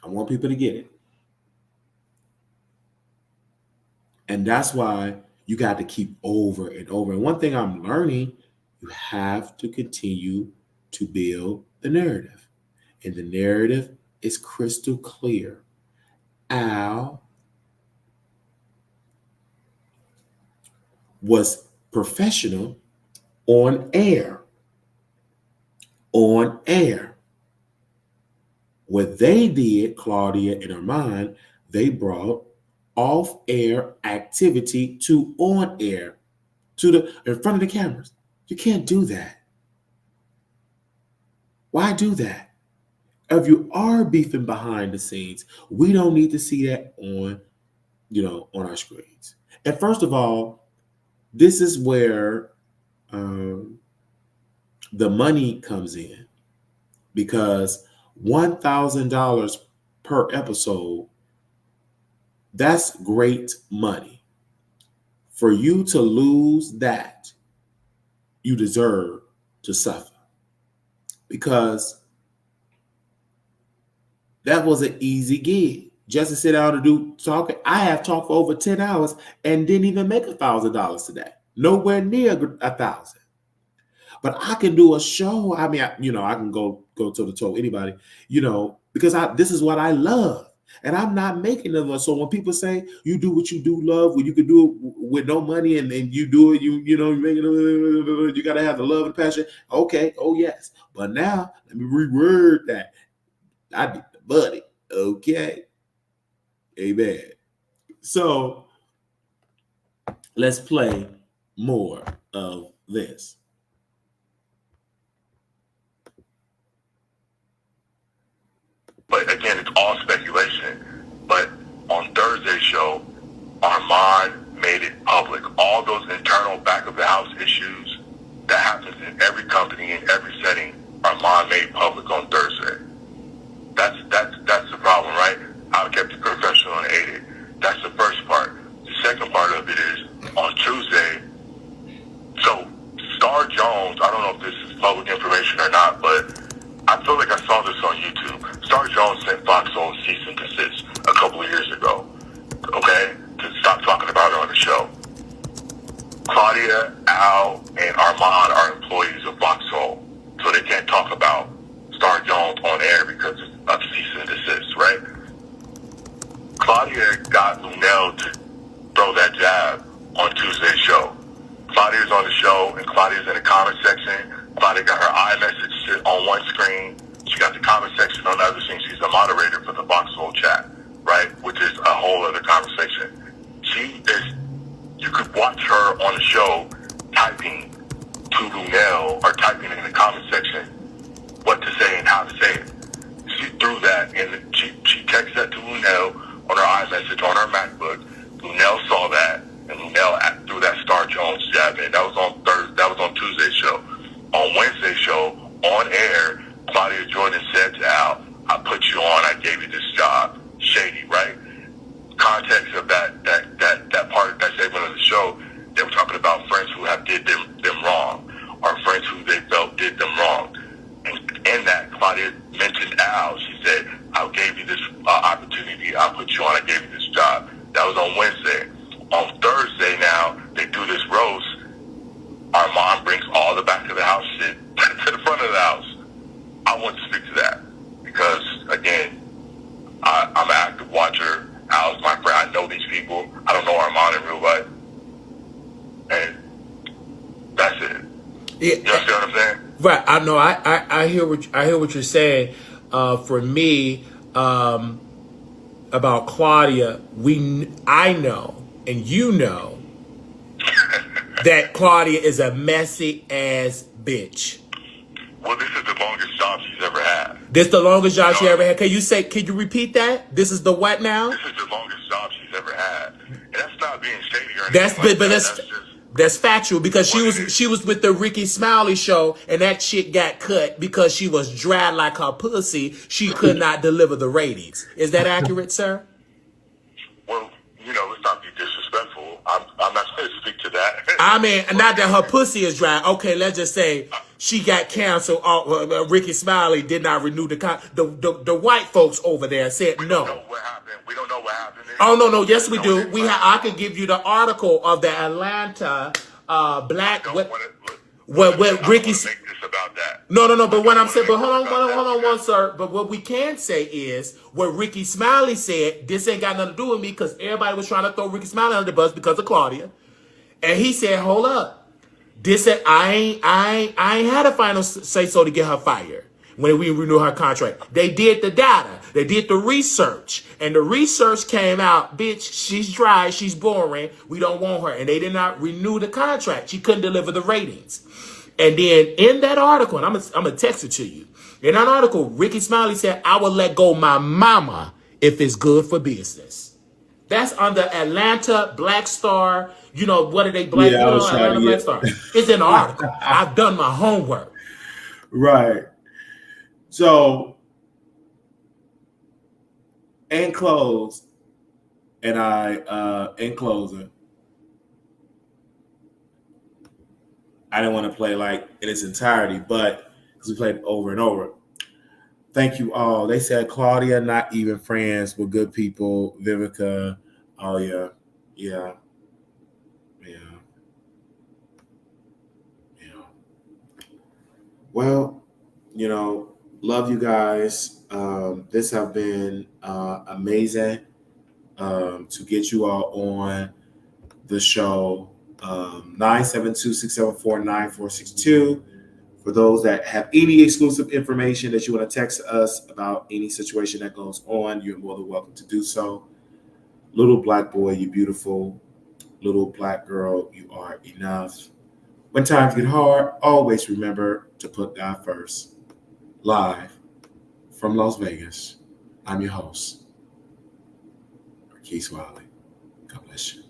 [SPEAKER 2] I want people to get it. And that's why you got to keep over and over. And one thing I'm learning, you have to continue to build the narrative. And the narrative is crystal clear. Al was professional on air. On air. What they did, Claudia and Armand, they brought off-air activity to on-air, in front of the cameras. You can't do that. Why do that? If you are beefing behind the scenes, we don't need to see that on our screens. And first of all, this is where the money comes in, because $1,000 per episode, that's great money. For you to lose that, you deserve to suffer, because that was an easy gig. Just to sit down and do talking. I have talked for over 10 hours and didn't even make $1,000 today. Nowhere near 1,000. But I can do a show. I mean, I can go to the toe anybody, because this is what I love. And I'm not making it. So when people say you do what you do love, when you can do it with no money and you do it, you got to have the love and passion. Okay. Oh, yes. But now let me reword that. I did the money. Okay. Amen. So let's play more of this.
[SPEAKER 3] But again, it's all speculation. But on Thursday's show, Armand made it public. All those internal back of the house issues that happens in every company, in every setting, Armand made public on Thursday. That's the problem, right? I kept it professional and aided. That's the first part. The second part of it is on Tuesday. So Star Jones, I don't know if this is public information or not, but I feel like I saw this on YouTube. Star Jones sent Fox on cease and desist a couple of years ago, okay, to stop talking Claudia, Al, and Armand are employees of Foxhole, so they can't talk about Star Jones on air because of cease and desist, right? Claudia got Lunel to throw that jab on Tuesday's show. Claudia's on the show, and Claudia's in the comment section. Claudia got her iMessage on one screen. She got the comment section on the other screen. She's the moderator for the Foxhole chat, right? Which is a whole other conversation. You could watch her on the show typing to Lunel or typing in the comment section what to say and how to say it. She threw that and she texted that to Lunel on her iMessage on her MacBook. Lunel saw that and Lunel threw that Star Jones jab in. That was on Thursday. That was on Tuesday's show. On Wednesday's show, on air, Claudia Jordan said to Al, "I put you on. I gave you this job." Shady, right? Context of that part, that segment of the show, they were talking about friends who have did them wrong, or friends who they felt did them wrong. And in that, Claudia mentioned Al. She said, "I gave you this opportunity. I put you on. I gave you this job." That was on Wednesday. On Thursday now, they do this roast. Our mom brings all the back of the house shit to the front of the house. I want to speak to that because, again, I'm an active watcher. Al's my friend. I know these people. I don't know Armand in real life. And that's it.
[SPEAKER 4] Yeah.
[SPEAKER 3] You understand what I'm saying?
[SPEAKER 4] Right. I know. I hear what you're saying. For me, about Claudia, I know, and you know, that Claudia is a messy ass bitch.
[SPEAKER 3] Well, this is the longest job she's ever had.
[SPEAKER 4] This the longest job she ever had. Can you repeat that? This is the what now?
[SPEAKER 3] This is the longest job she's ever had. And that's not being shady or anything.
[SPEAKER 4] That's factual because she was with the Ricky Smiley show and that shit got cut because she was dry like her pussy. She could not deliver the ratings. Is that accurate, sir?
[SPEAKER 3] Well, let's not be disrespectful. I'm not going to speak to that.
[SPEAKER 4] I mean, not that her pussy is dry. Okay, let's just say she got canceled. Ricky Smiley did not renew the white folks over there said no.
[SPEAKER 3] We don't know what happened. We don't know what happened.
[SPEAKER 4] Oh no, yes we do. I could give you the article of the Atlanta black. What Ricky?
[SPEAKER 3] Make this about that.
[SPEAKER 4] No. But what I'm saying, but hold on, one sir. But what we can say is what Ricky Smiley said. This ain't got nothing to do with me because everybody was trying to throw Ricky Smiley under the bus because of Claudia, and he said, "Hold up, this said I ain't had a final say so to get her fired." When we renew her contract, they did the data, they did the research, and the research came out, bitch, she's dry, she's boring, we don't want her, and they did not renew the contract. She couldn't deliver the ratings. And then in that article, and I'm gonna text it to you, in that article, Ricky Smiley said, "I will let go my mama if it's good for business." That's on the Atlanta Black Star. What are they black?
[SPEAKER 2] Yeah,
[SPEAKER 4] Atlanta Black Star. It's in the article. I've done my homework.
[SPEAKER 2] Right. So, in closing, I didn't want to play like in its entirety, but because we played it over and over. Thank you all. They said Claudia, not even friends with good people. Vivica, oh yeah. Well, love you guys. This have been amazing to get you all on the show. 972-674-9462. For those that have any exclusive information that you want to text us about any situation that goes on, you're more than welcome to do so. Little black boy, you're beautiful. Little black girl, you are enough. When times get hard, always remember to put God first. Live from Las Vegas, I'm your host, Keith Wiley. God bless you.